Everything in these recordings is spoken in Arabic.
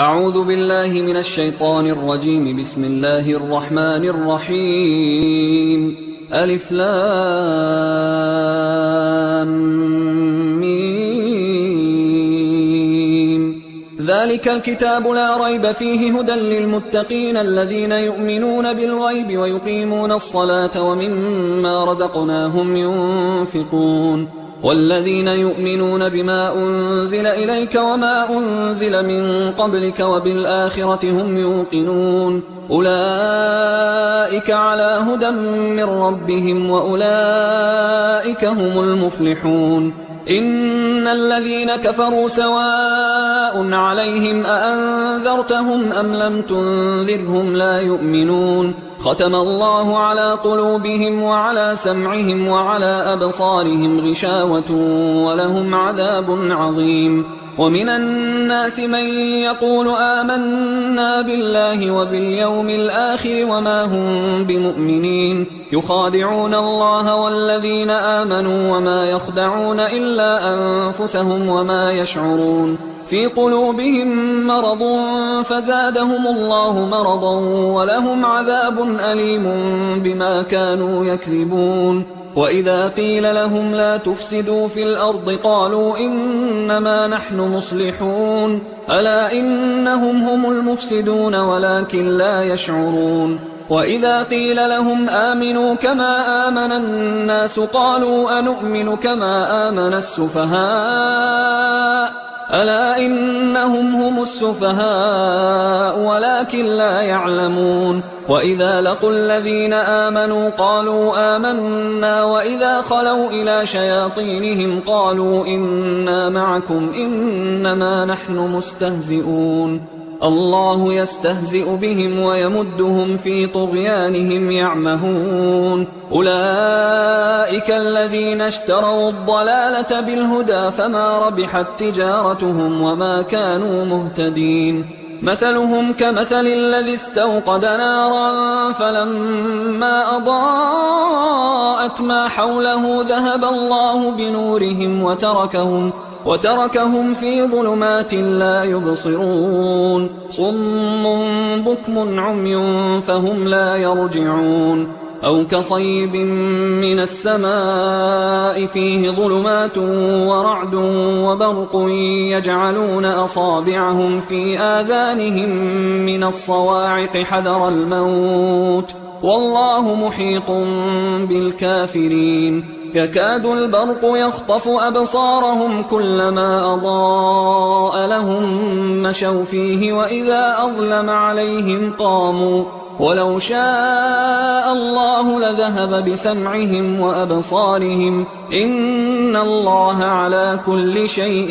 أعوذ بالله من الشيطان الرجيم. بسم الله الرحمن الرحيم. ألف لام ميم. ذلك الكتاب لا ريب فيه هدى للمتقين الذين يؤمنون بالغيب ويقيمون الصلاة ومما رزقناهم ينفقون والذين يؤمنون بما أنزل إليك وما أنزل من قبلك وبالآخرة هم يوقنون أولئك على هدى من ربهم وأولئك هم المفلحون. إن الذين كفروا سواء عليهم أأنذرتهم أم لم تنذرهم لا يؤمنون. ختم الله على قلوبهم وعلى سمعهم وعلى أبصارهم غشاوة ولهم عذاب عظيم. ومن الناس من يقول آمنا بالله وباليوم الآخر وما هم بمؤمنين يخادعون الله والذين آمنوا وما يخدعون إلا أنفسهم وما يشعرون. في قلوبهم مرض فزادهم الله مرضا ولهم عذاب أليم بما كانوا يكذبون. وإذا قيل لهم لا تفسدوا في الأرض قالوا إنما نحن مصلحون ألا إنهم هم المفسدون ولكن لا يشعرون. وإذا قيل لهم آمنوا كما آمن الناس قالوا أنؤمن كما آمن السفهاء ألا إنهم هم السفهاء ولكن لا يعلمون. وإذا لقوا الذين آمنوا قالوا آمنا وإذا خلوا إلى شياطينهم قالوا إنا معكم إنما نحن مستهزئون. الله يستهزئ بهم ويمدهم في طغيانهم يعمهون. أولئك الذين اشتروا الضلالة بالهدى فما ربحت تجارتهم وما كانوا مهتدين. مثلهم كمثل الذي استوقد نارا فلما أضاءت ما حوله ذهب الله بنورهم وتركهم في ظلمات لا يبصرون. صم بكم عمي فهم لا يرجعون. أو كصيب من السماء فيه ظلمات ورعد وبرق يجعلون أصابعهم في آذانهم من الصواعق حذر الموت والله محيط بالكافرين. يكاد البرق يخطف أبصارهم كلما أضاء لهم مشوا فيه وإذا أظلم عليهم قاموا ولو شاء الله لذهب بسمعهم وأبصارهم إن الله على كل شيء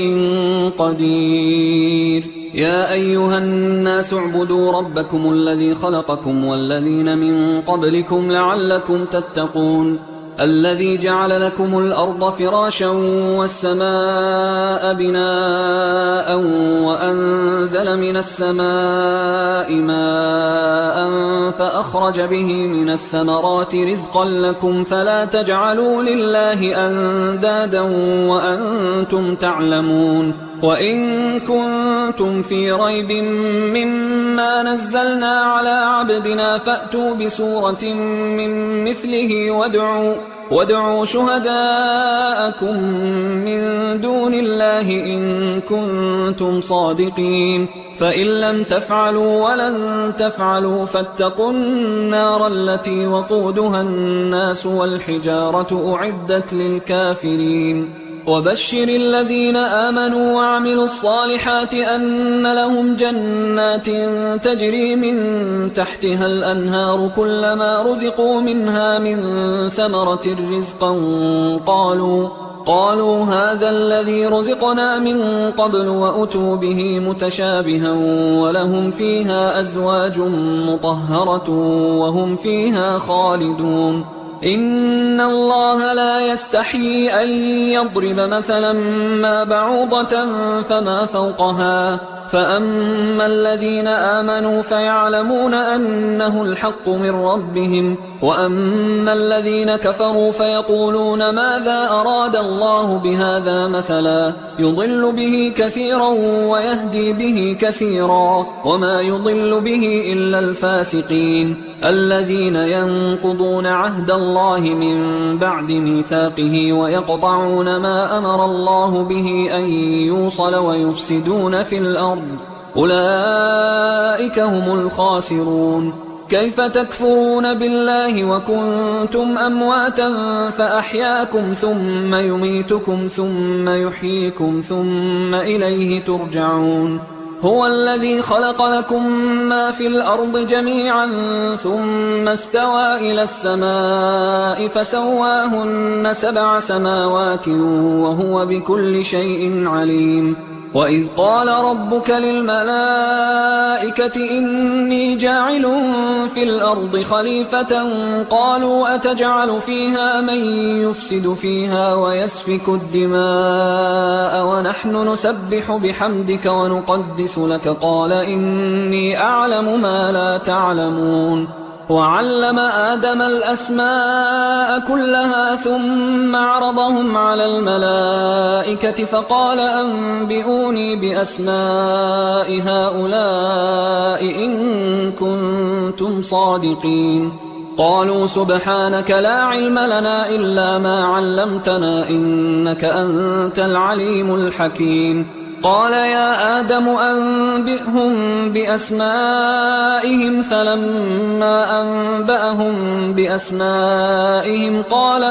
قدير. يا أيها الناس اعبدوا ربكم الذي خلقكم والذين من قبلكم لعلكم تتقون. الذي جعل لكم الأرض فراشا والسماء بناء وأنزل من السماء ماء فأخرج به من الثمرات رزقا لكم فلا تجعلوا لله أندادا وأنتم تعلمون. وإن كنتم في ريب مما نزلنا على عبدنا فأتوا بسورة من مثله وادعوا شهداءكم من دون الله إن كنتم صادقين. فإن لم تفعلوا ولن تفعلوا فاتقوا النار التي وقودها الناس والحجارة أعدت للكافرين. وبشر الذين آمنوا وعملوا الصالحات أن لهم جنات تجري من تحتها الأنهار كلما رزقوا منها من ثمرة رزقا قالوا هذا الذي رزقنا من قبل وأتوا به متشابها ولهم فيها أزواج مطهرة وهم فيها خالدون. إن الله لا يستحيي أن يضرب مثلا ما بعوضة فما فوقها فأما الذين آمنوا فيعلمون أنه الحق من ربهم، وأما الذين كفروا فيقولون ماذا أراد الله بهذا مثلا يضل به كثيرا ويهدي به كثيرا، وما يضل به إلا الفاسقين الذين ينقضون عهد الله من بعد ميثاقه ويقطعون ما أمر الله به أن يوصل ويفسدون في الأرض، أولئك هم الخاسرون. كيف تكفرون بالله وكنتم أمواتا فأحياكم ثم يميتكم ثم يحييكم ثم إليه ترجعون. هو الذي خلق لكم ما في الأرض جميعا ثم استوى إلى السماء فسواهن 7 سماوات وهو بكل شيء عليم. وإذ قال ربك للملائكة إني جاعل في الأرض خليفة قالوا أتجعل فيها من يفسد فيها ويسفك الدماء ونحن نسبح بحمدك ونقدس لك قال إني أعلم ما لا تعلمون. وعلم آدم الأسماء كلها ثم عرضهم على الملائكة فقال أنبئوني بأسماء هؤلاء إن كنتم صادقين. قالوا سبحانك لا علم لنا إلا ما علمتنا إنك أنت العليم الحكيم. قال يا آدم أنبئهم بأسمائهم فلما أنبأهم بأسمائهم قال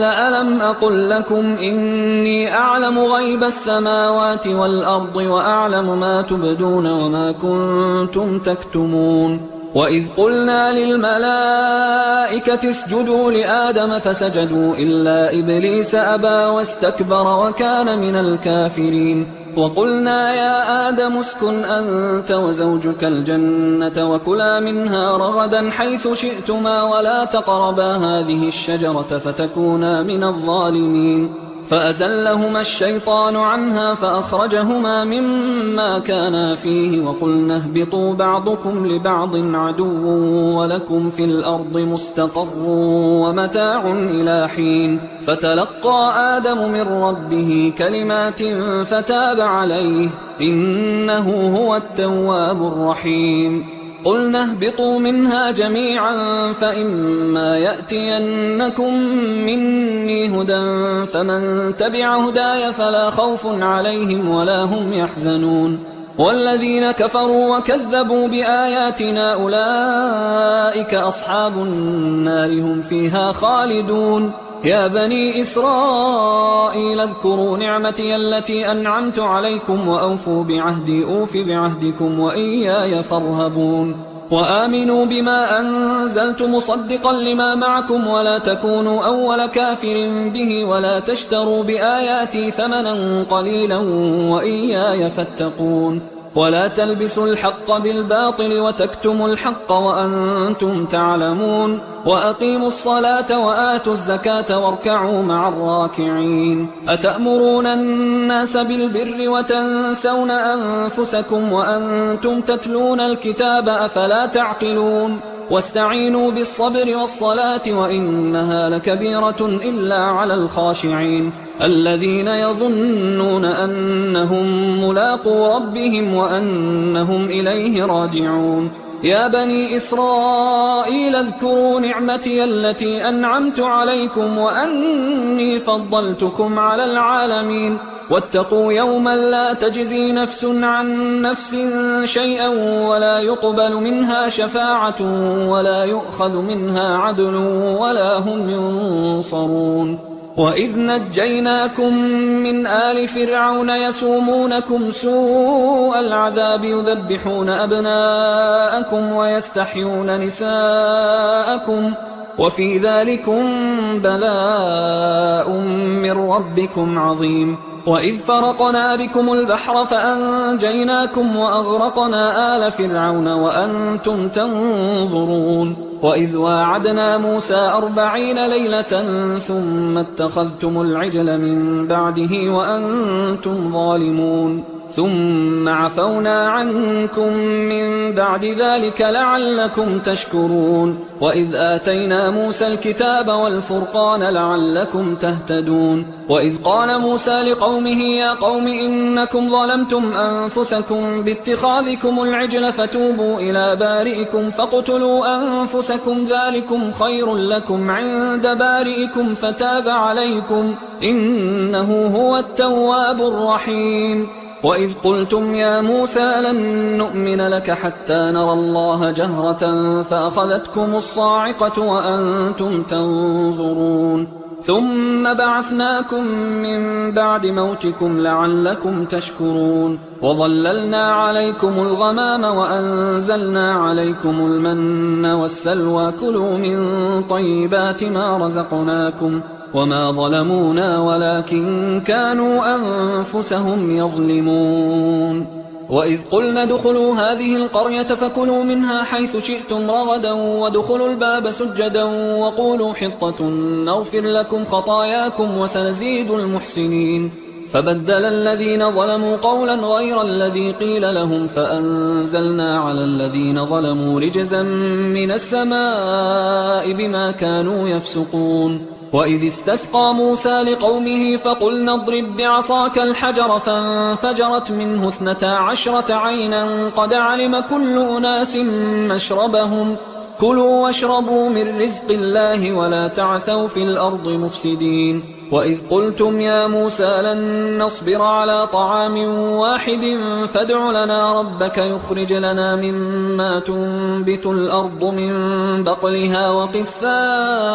ألم أقل لكم إني أعلم غيب السماوات والأرض وأعلم ما تبدون وما كنتم تكتمون. وإذ قلنا للملائكة اسجدوا لآدم فسجدوا إلا إبليس أبى واستكبر وكان من الكافرين. وقلنا يا آدم اسكن أنت وزوجك الجنة وكلا منها رغدا حيث شئتما ولا تقربا هذه الشجرة فتكونا من الظالمين. فأزلهما الشيطان عنها فأخرجهما مما كانا فيه وقلنا اهبطوا بعضكم لبعض عدو ولكم في الأرض مستقر ومتاع إلى حين. فتلقى آدم من ربه كلمات فتاب عليه إنه هو التواب الرحيم. قلنا اهبطوا منها جميعا فإما يأتينكم مني هدى فمن تبع هداي فلا خوف عليهم ولا هم يحزنون. والذين كفروا وكذبوا بآياتنا أولئك أصحاب النار هم فيها خالدون. يا بني إسرائيل اذكروا نعمتي التي أنعمت عليكم وأوفوا بعهدي أوف بعهدكم وإياي فارهبون. وآمنوا بما أنزلت مصدقا لما معكم ولا تكونوا أول كافر به ولا تشتروا بآياتي ثمنا قليلا وإياي فاتقون. ولا تلبسوا الحق بالباطل وتكتموا الحق وأنتم تعلمون. وأقيموا الصلاة وآتوا الزكاة واركعوا مع الراكعين. أتأمرون الناس بالبر وتنسون أنفسكم وأنتم تتلون الكتاب أفلا تعقلون. واستعينوا بالصبر والصلاة وإنها لكبيرة إلا على الخاشعين الذين يظنون أنهم ملاقو ربهم وأنهم إليه راجعون. يا بني إسرائيل اذكروا نعمتي التي أنعمت عليكم وأني فضلتكم على العالمين. واتقوا يوما لا تجزي نفس عن نفس شيئا ولا يقبل منها شفاعة ولا يؤخذ منها عدل ولا هم ينصرون. وإذ نجيناكم من آل فرعون يسومونكم سوء العذاب يذبحون أبناءكم ويستحيون نساءكم وفي ذلكم بلاء من ربكم عظيم. وإذ فرقنا بكم البحر فأنجيناكم وأغرقنا آل فرعون وأنتم تنظرون. وإذ واعدنا موسى 40 ليلة ثم اتخذتم العجل من بعده وأنتم ظالمون. ثم عفونا عنكم من بعد ذلك لعلكم تشكرون وإذ آتينا موسى الكتاب والفرقان لعلكم تهتدون وإذ قال موسى لقومه يا قوم إنكم ظلمتم أنفسكم باتخاذكم العجل فتوبوا إلى بارئكم فاقتلوا أنفسكم ذلكم خير لكم عند بارئكم فتاب عليكم إنه هو التواب الرحيم وإذ قلتم يا موسى لن نؤمن لك حتى نرى الله جهرة فأخذتكم الصاعقة وأنتم تنظرون ثم بعثناكم من بعد موتكم لعلكم تشكرون وظللنا عليكم الغمام وأنزلنا عليكم المن والسلوى كلوا من طيبات ما رزقناكم وما ظلمونا ولكن كانوا أنفسهم يظلمون وإذ قلنا ادخلوا هذه القرية فكلوا منها حيث شئتم رغدا وادخلوا الباب سجدا وقولوا حطة نغفر لكم خطاياكم وسنزيد المحسنين فبدل الذين ظلموا قولا غير الذي قيل لهم فأنزلنا على الذين ظلموا رجزا من السماء بما كانوا يفسقون وإذ استسقى موسى لقومه فقلنا اضرب بعصاك الحجر فانفجرت منه 12 عينا قد علم كل أناس مشربهم كلوا واشربوا من رزق الله ولا تعثوا في الأرض مفسدين وإذ قلتم يا موسى لن نصبر على طعام واحد فادع لنا ربك يخرج لنا مما تنبت الأرض من بقلها وقثائها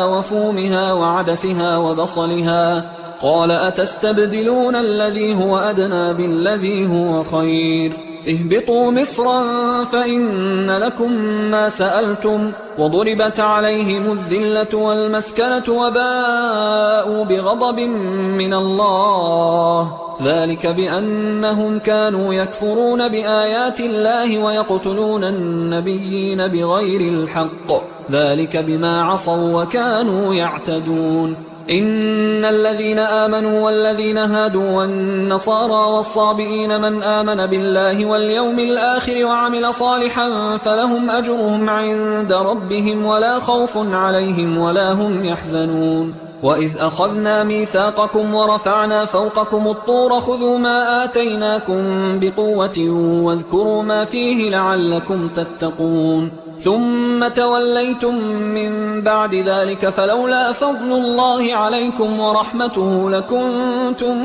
وفومها وعدسها وبصلها قال أتستبدلون الذي هو أدنى بالذي هو خير اهبطوا مصرا فإن لكم ما سألتم وضربت عليهم الذلة والمسكنة وباءوا بغضب من الله ذلك بأنهم كانوا يكفرون بآيات الله ويقتلون النبيين بغير الحق ذلك بما عصوا وكانوا يعتدون إن الذين آمنوا والذين هادوا والنصارى والصابئين من آمن بالله واليوم الآخر وعمل صالحا فلهم أجرهم عند ربهم ولا خوف عليهم ولا هم يحزنون وإذ أخذنا ميثاقكم ورفعنا فوقكم الطور خذوا ما آتيناكم بقوة واذكروا ما فيه لعلكم تتقون ثم توليتم من بعد ذلك فلولا فضل الله عليكم ورحمته لكنتم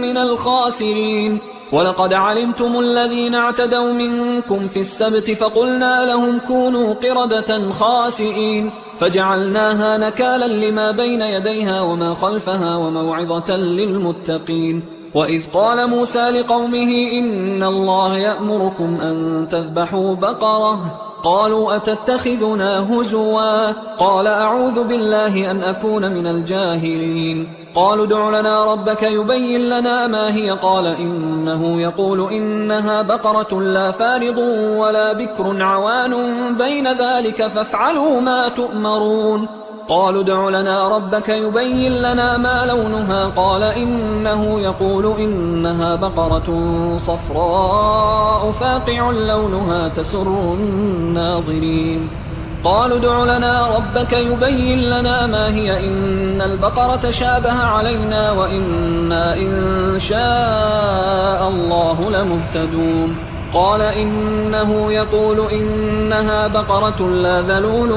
من الخاسرين ولقد علمتم الذين اعتدوا منكم في السبت فقلنا لهم كونوا قردة خاسئين فجعلناها نكالا لما بين يديها وما خلفها وموعظة للمتقين وإذ قال موسى لقومه إن الله يأمركم أن تذبحوا بقرة قالوا أتتخذنا هزوا قال أعوذ بالله أن أكون من الجاهلين قالوا ادع لنا ربك يبين لنا ما هي قال إنه يقول إنها بقرة لا فارض ولا بكر عوان بين ذلك فافعلوا ما تؤمرون قالوا ادع لنا ربك يبين لنا ما لونها قال إنه يقول إنها بقرة صفراء فاقع لونها تسر الناظرين قالوا ادع لنا ربك يبين لنا ما هي إن البقرة شابه علينا وإنا إن شاء الله لمهتدون قال إنه يقول إنها بقرة لا ذلول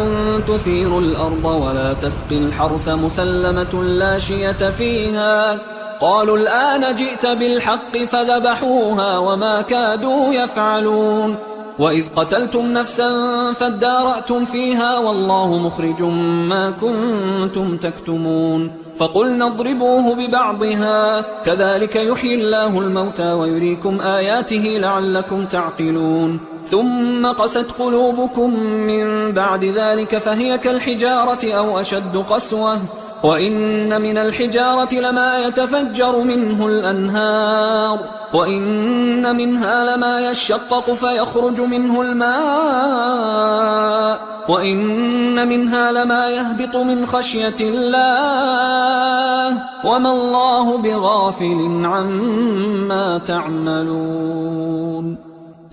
تثير الأرض ولا تسقي الحرث مسلمة لا شية فيها قالوا الآن جئت بالحق فذبحوها وما كادوا يفعلون وإذ قتلتم نفسا فادارأتم فيها والله مخرج ما كنتم تكتمون فقلنا اضربوه ببعضها كذلك يحيي الله الموتى ويريكم آياته لعلكم تعقلون ثم قست قلوبكم من بعد ذلك فهي كالحجارة أو أشد قسوة وإن من الحجارة لما يتفجر منه الأنهار وإن منها لما يشقق فيخرج منه الماء وإن منها لما يهبط من خشية الله وما الله بغافل عما تعملون.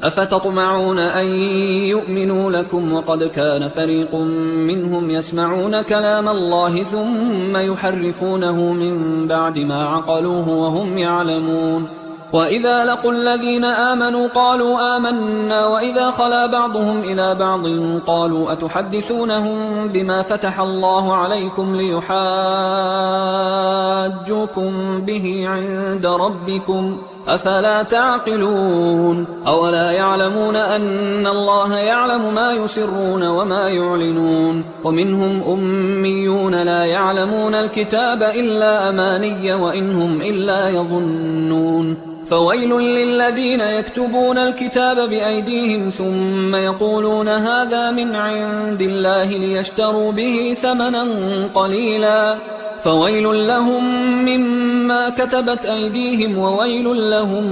أفتطمعون أن يؤمنوا لكم وقد كان فريق منهم يسمعون كلام الله ثم يحرفونه من بعد ما عقلوه وهم يعلمون. وإذا لقوا الذين آمنوا قالوا آمنا وإذا خلا بعضهم إلى بعض قالوا أتحدثونهم بما فتح الله عليكم ليحاجوكم به عند ربكم أفلا تعقلون. أولا يعلمون أن الله يعلم ما يسرون وما يعلنون. ومنهم أميون لا يعلمون الكتاب إلا أماني وإنهم إلا يظنون. فويل للذين يكتبون الكتاب بأيديهم ثم يقولون هذا من عند الله ليشتروا به ثمنا قليلا فويل لهم مما كتبت أيديهم وويل لهم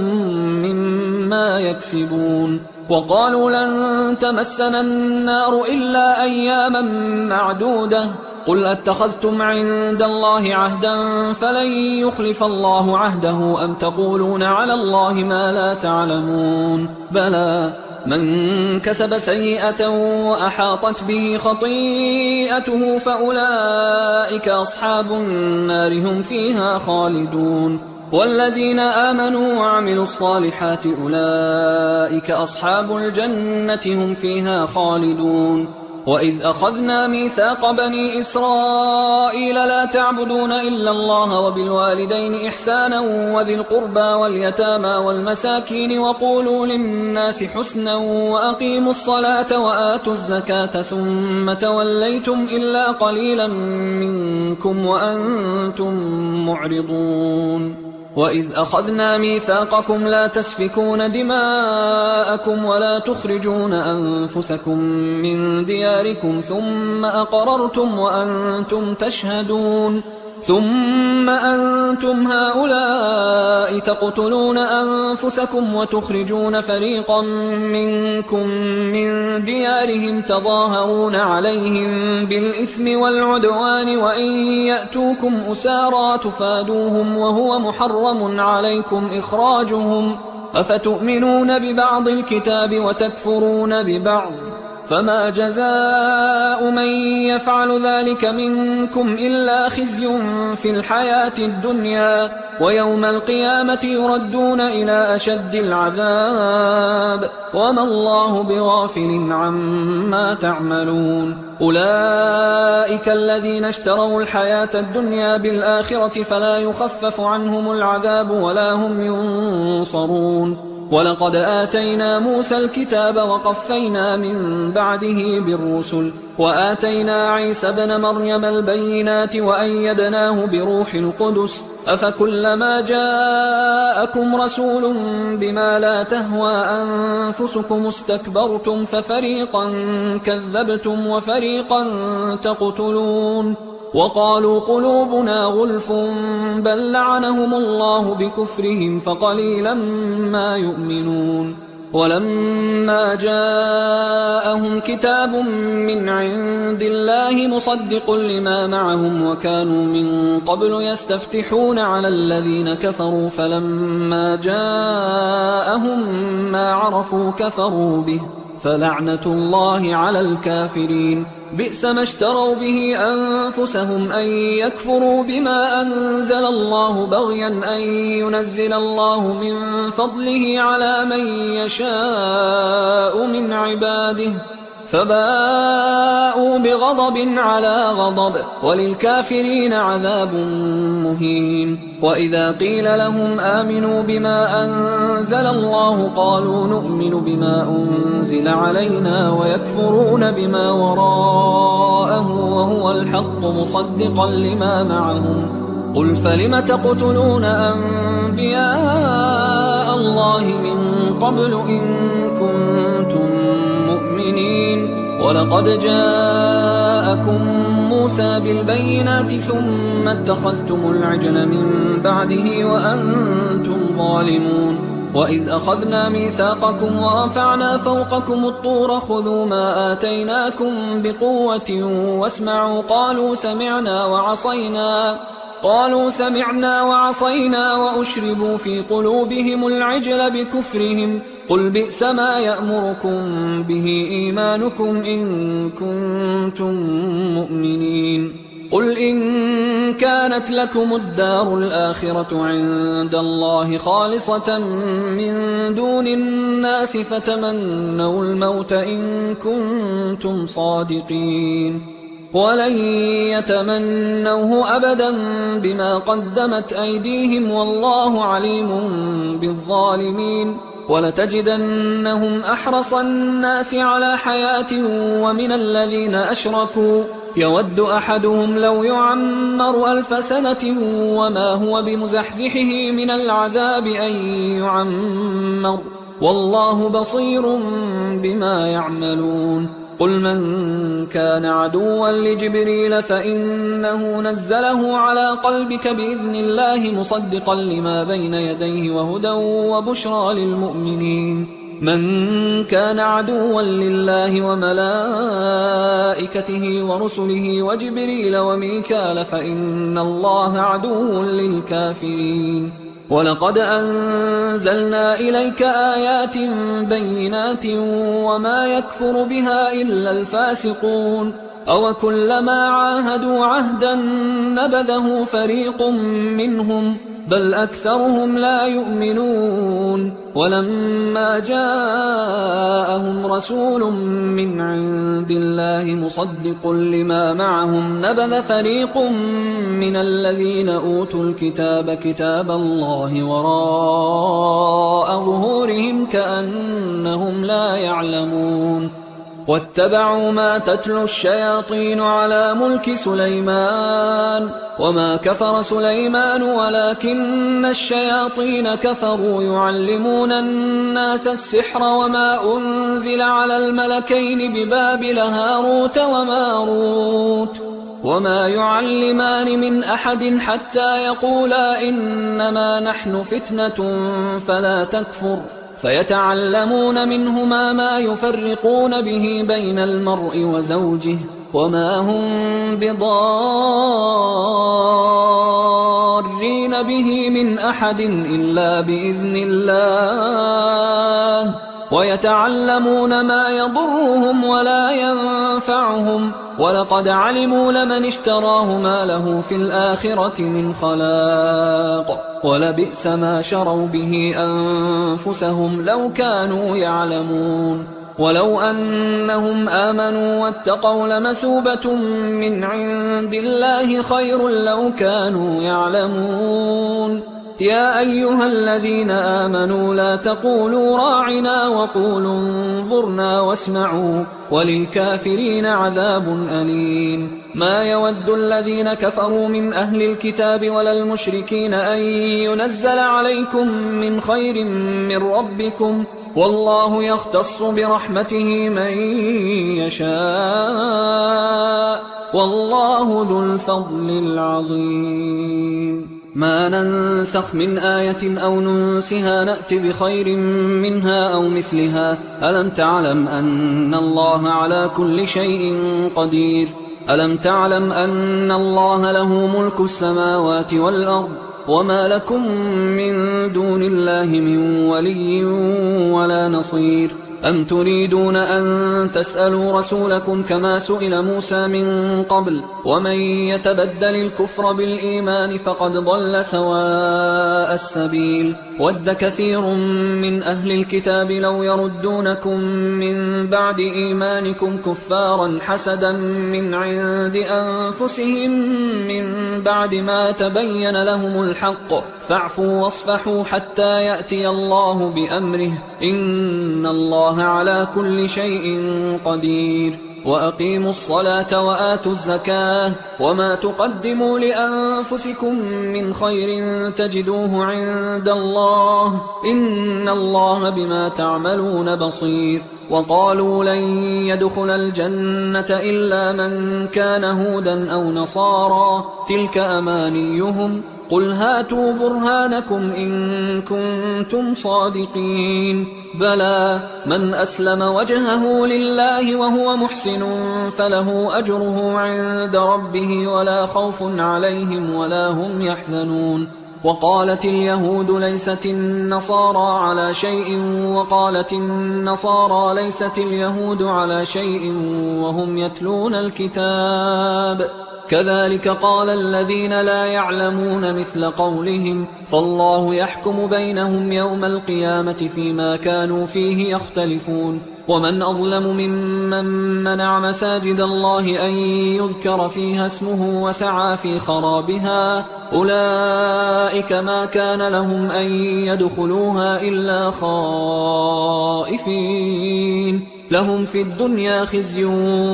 مما يكسبون. وقالوا لن تمسنا النار إلا أياما معدودة قل أتخذتم عند الله عهدا فلن يخلف الله عهده أم تقولون على الله ما لا تعلمون. بلى من كسب سيئة وأحاطت به خطيئته فأولئك أصحاب النار هم فيها خالدون. والذين آمنوا وعملوا الصالحات أولئك أصحاب الجنة هم فيها خالدون. وإذ أخذنا ميثاق بني إسرائيل لا تعبدون إلا الله وبالوالدين إحسانا وذي القربى واليتامى والمساكين وقولوا للناس حسنا وأقيموا الصلاة وآتوا الزكاة ثم توليتم إلا قليلا منكم وأنتم معرضون. وإذ أخذنا ميثاقكم لا تسفكون دماءكم ولا تخرجون أنفسكم من دياركم ثم أقررتم وأنتم تشهدون ثم أنتم هؤلاء تقتلون أنفسكم وتخرجون فريقا منكم من ديارهم تظاهرون عليهم بالإثم والعدوان وإن يأتوكم أسارى تفادوهم وهو محرم عليكم إخراجهم أفتؤمنون ببعض الكتاب وتكفرون ببعض فما جزاء من يفعل ذلك منكم إلا خزي في الحياة الدنيا ويوم القيامة يردون إلى أشد العذاب وما الله بغافل عما تعملون. أولئك الذين اشتروا الحياة الدنيا بالآخرة فلا يخفف عنهم العذاب ولا هم ينصرون. ولقد آتينا موسى الكتاب وقفينا من بعده بالرسل وآتينا عيسى ابن مريم البينات وأيدناه بروح القدس أفكلما جاءكم رسول بما لا تهوى أنفسكم استكبرتم ففريقا كذبتم وفريقا تقتلون. وقالوا قلوبنا غلف بل لعنهم الله بكفرهم فقليلا ما يؤمنون. ولما جاءهم كتاب من عند الله مصدق لما معهم وكانوا من قبل يستفتحون على الذين كفروا فلما جاءهم ما عرفوا كفروا به فلعنة الله على الكافرين. بئس ما اشتروا به أنفسهم أن يكفروا بما أنزل الله بغيا أن ينزل الله من فضله على من يشاء من عباده فباءوا بغضب على غضب وللكافرين عذاب مهين. وإذا قيل لهم آمنوا بما أنزل الله قالوا نؤمن بما أنزل علينا ويكفرون بما وراءه وهو الحق مصدقا لما معهم. قل فلم تقتلون أنبياء الله من قبل إن كنتم مؤمنين ولقد جاءكم جاءكم موسى بالبينات ثم اتخذتم العجل من بعده وأنتم ظالمون وإذ أخذنا ميثاقكم ورفعنا فوقكم الطور خذوا ما آتيناكم بقوة واسمعوا قالوا سمعنا وعصينا وأشربوا في قلوبهم العجل بكفرهم قل بئس ما يأمركم به إيمانكم إن كنتم مؤمنين قل إن كانت لكم الدار الآخرة عند الله خالصة من دون الناس فتمنوا الموت إن كنتم صادقين ولن يتمنوه أبدا بما قدمت أيديهم والله عليم بالظالمين ولتجدنهم أحرص الناس على حياة ومن الذين أشركوا يود أحدهم لو يعمر 1000 سنة وما هو بمزحزحه من العذاب أن يعمر والله بصير بما يعملون قل من كان عدوا لجبريل فإنه نزله على قلبك بإذن الله مصدقا لما بين يديه وهدى وبشرى للمؤمنين من كان عدوا لله وملائكته ورسله وجبريل وميكال فإن الله عدو للكافرين ولقد أنزلنا إليك آيات بينات وما يكفر بها إلا الفاسقون أوكلما عاهدوا عهدا نبذه فريق منهم بل أكثرهم لا يؤمنون ولما جاءهم رسول من عند الله مصدق لما معهم نبذ فريق من الذين أوتوا الكتاب كتاب الله وراء ظهورهم كأنهم لا يعلمون واتبعوا ما تتلو الشياطين على ملك سليمان وما كفر سليمان ولكن الشياطين كفروا يعلمون الناس السحر وما أنزل على الملكين ببابل هاروت وماروت وما يعلمان من أحد حتى يقولا إنما نحن فتنة فلا تكفر فيتعلمون منهما ما يفرقون به بين المرء وزوجه وما هم بضارين به من أحد إلا بإذن الله ويتعلمون ما يضرهم ولا ينفعهم ولقد علموا لمن اشتراه ما له في الآخرة من خلاق ولبئس ما شروا به أنفسهم لو كانوا يعلمون ولو أنهم آمنوا واتقوا لمثوبة من عند الله خير لو كانوا يعلمون يا أيها الذين آمنوا لا تقولوا راعنا وقولوا انظرنا واسمعوا وللكافرين عذاب أليم ما يود الذين كفروا من أهل الكتاب ولا المشركين أن ينزل عليكم من خير من ربكم والله يختص برحمته من يشاء والله ذو الفضل العظيم ما ننسخ من آية أو ننسها نأت بخير منها أو مثلها ألم تعلم أن الله على كل شيء قدير ألم تعلم أن الله له ملك السماوات والأرض وما لكم من دون الله من ولي ولا نصير أم تريدون أن تسألوا رسولكم كما سئل موسى من قبل ومن يتبدل الكفر بالإيمان فقد ضل سواء السبيل ود كثير من أهل الكتاب لو يردونكم من بعد إيمانكم كفارا حسدا من عند أنفسهم من بعد ما تبين لهم الحق فاعفوا واصفحوا حتى يأتي الله بأمره إن الله على كل شيء قدير وأقيموا الصلاة وآتوا الزكاة وما تقدموا لأنفسكم من خير تجدوه عند الله إن الله بما تعملون بصير. وقالوا لن يدخل الجنة إلا من كان هودا أو نصارى تلك أمانيهم قل هاتوا برهانكم إن كنتم صادقين بلى من أسلم وجهه لله وهو محسن فله أجره عند ربه ولا خوف عليهم ولا هم يحزنون. وقالت اليهود ليست النصارى على شيء وقالت النصارى ليست اليهود على شيء وهم يتلون الكتاب كذلك قال الذين لا يعلمون مثل قولهم فالله يحكم بينهم يوم القيامة فيما كانوا فيه يختلفون. ومن أظلم ممن منع مساجد الله أن يذكر فيها اسمه وسعى في خرابها أولئك ما كان لهم أن يدخلوها إلا خائفين لهم في الدنيا خزي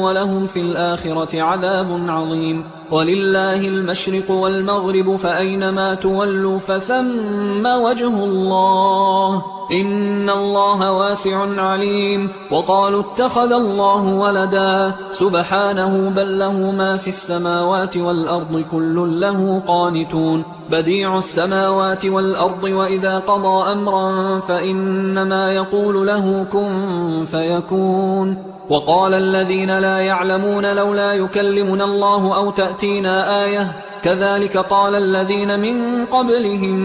ولهم في الآخرة عذاب عظيم. ولله المشرق والمغرب فأينما تولوا فثم وجه الله إن الله واسع عليم. وقالوا اتخذ الله ولدا سبحانه بل له ما في السماوات والأرض كل له قانتون بديع السماوات والأرض وإذا قضى أمرا فإنما يقول له كن فيكون. وقال الذين لا يعلمون لولا يكلمنا الله أو تأتينا آية كذلك قال الذين من قبلهم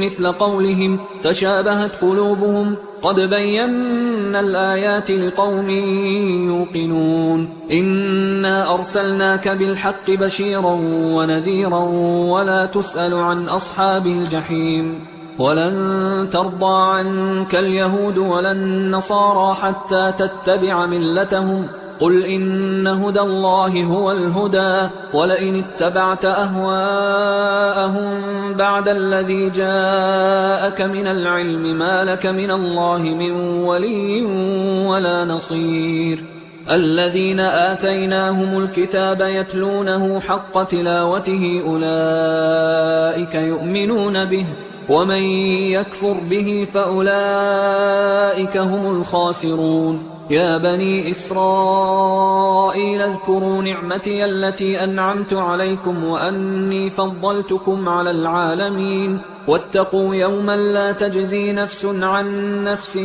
مثل قولهم تشابهت قلوبهم قد بينا الآيات لقوم يوقنون. إنا أرسلناك بالحق بشيرا ونذيرا ولا تسأل عن أصحاب الجحيم. ولن ترضى عنك اليهود ولا النصارى حتى تتبع ملتهم قل إن هدى الله هو الهدى ولئن اتبعت أهواءهم بعد الذي جاءك من العلم ما لك من الله من ولي ولا نصير. الذين آتيناهم الكتاب يتلونه حق تلاوته أولئك يؤمنون به ومن يكفر به فأولئك هم الخاسرون. يا بني إسرائيل اذكروا نعمتي التي أنعمت عليكم وأني فضلتكم على العالمين واتقوا يوما لا تجزي نفس عن نفس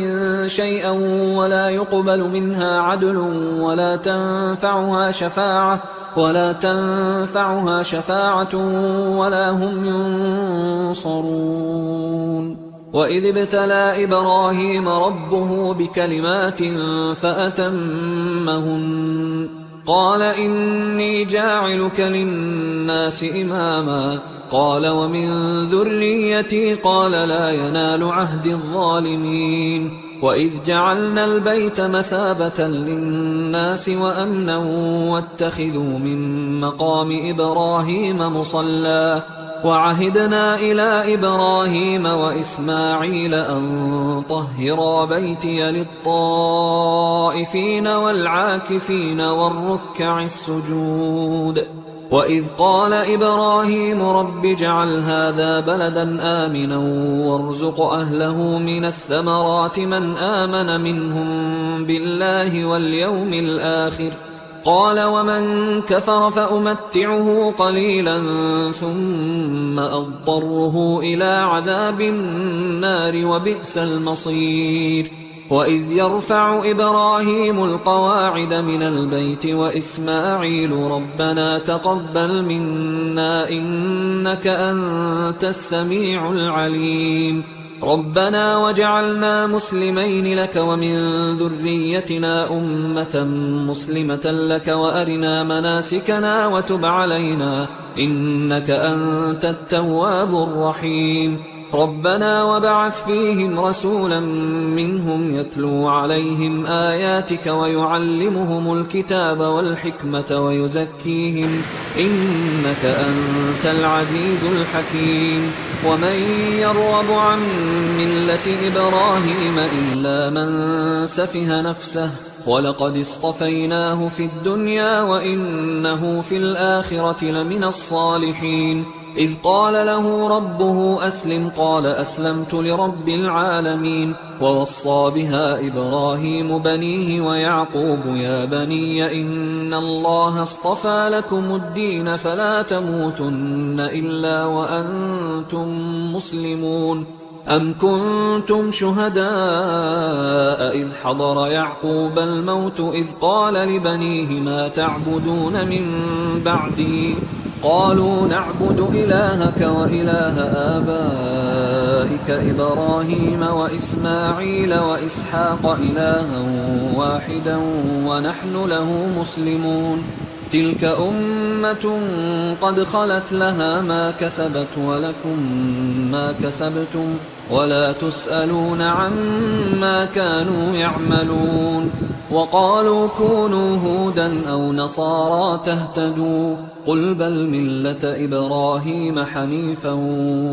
شيئا ولا يقبل منها عدل ولا تنفعها شفاعة ولا هم ينصرون. وإذ ابتلى إبراهيم ربه بكلمات فأتمهن قال إني جاعلك للناس إماما قال ومن ذريتي قال لا ينال عهد الظالمين. وإذ جعلنا البيت مثابة للناس وأمنا واتخذوا من مقام إبراهيم مصلى وعهدنا إلى إبراهيم وإسماعيل أن طهرا بيتي للطائفين والعاكفين والركع السجود. وإذ قال إبراهيم رب اجعل هذا بلدا آمنا وارزق أهله من الثمرات من آمن منهم بالله واليوم الآخر قال ومن كفر فأمتعه قليلا ثم أضطره إلى عذاب النار وبئس المصير. وإذ يرفع إبراهيم القواعد من البيت وإسماعيل ربنا تقبل منا إنك أنت السميع العليم ربنا وجعلنا مسلمين لك ومن ذريتنا أمة مسلمة لك وأرنا مناسكنا وتب علينا إنك أنت التواب الرحيم. ربنا وابعث فيهم رسولا منهم يتلو عليهم آياتك ويعلمهم الكتاب والحكمة ويزكيهم إنك أنت العزيز الحكيم. ومن يرغب عن ملة إبراهيم إلا من سفه نفسه ولقد اصطفيناه في الدنيا وإنه في الآخرة لمن الصالحين. إذ قال له ربه أسلم قال أسلمت لرب العالمين. ووصى بها إبراهيم بنيه ويعقوب يا بني إن الله اصطفى لكم الدين فلا تموتن إلا وأنتم مسلمون. أم كنتم شهداء إذ حضر يعقوب الموت إذ قال لبنيه ما تعبدون من بعدي قالوا نعبد إلهك وإله آبائك إبراهيم وإسماعيل وإسحاق إلها واحدا ونحن له مسلمون. تلك أمة قد خلت لها ما كسبت ولكم ما كسبتم ولا تسألون عما كانوا يعملون. وقالوا كونوا هودا أو نصارى تهتدوا قل بل ملة إبراهيم حنيفا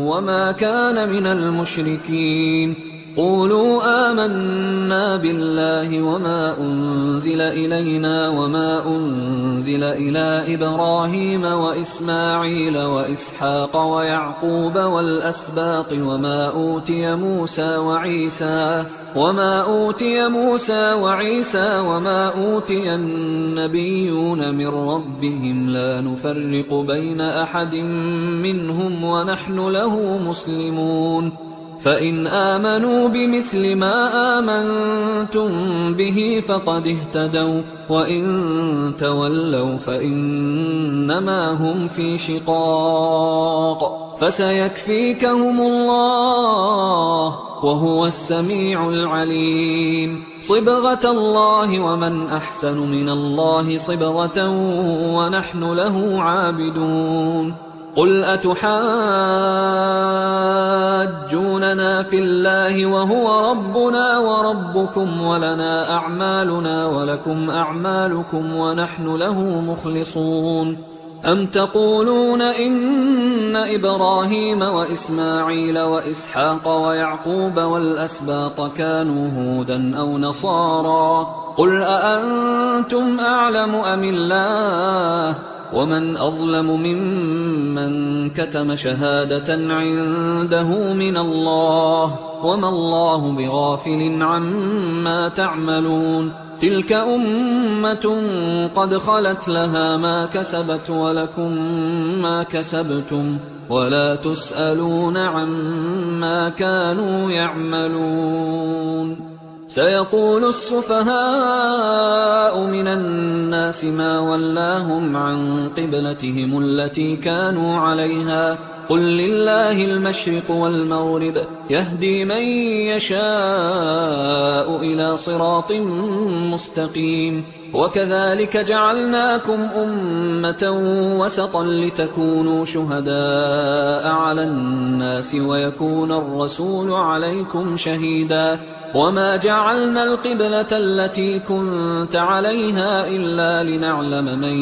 وما كان من المشركين. قولوا آمنا بالله وما أنزل إلينا وما أنزل إلى إبراهيم وإسماعيل وإسحاق ويعقوب والأسباط وما أوتي موسى وعيسى وما أوتي النبيون من ربهم لا نفرق بين أحد منهم ونحن له مسلمون. فإن آمنوا بمثل ما آمنتم به فقد اهتدوا وإن تولوا فإنما هم في شقاق فسيكفيكهم الله وهو السميع العليم. صبغة الله ومن أحسن من الله صبغة ونحن له عابدون. قل أتحاجوننا في الله وهو ربنا وربكم ولنا أعمالنا ولكم أعمالكم ونحن له مخلصون. أم تقولون إن إبراهيم وإسماعيل وإسحاق ويعقوب والأسباط كانوا هودا أو نصارى قل أأنتم أعلم أم الله ومن أظلم ممن كتم شهادة عنده من الله وما الله بغافل عما تعملون. تلك أمة قد خلت لها ما كسبت ولكم ما كسبتم ولا تسألون عما كانوا يعملون. سيقول السفهاء من الناس ما ولاهم عن قبلتهم التي كانوا عليها قل لله المشرق والمغرب يهدي من يشاء إلى صراط مستقيم. وكذلك جعلناكم أمة وسطا لتكونوا شهداء على الناس ويكون الرسول عليكم شهيدا. وما جعلنا القبلة التي كنت عليها إلا لنعلم من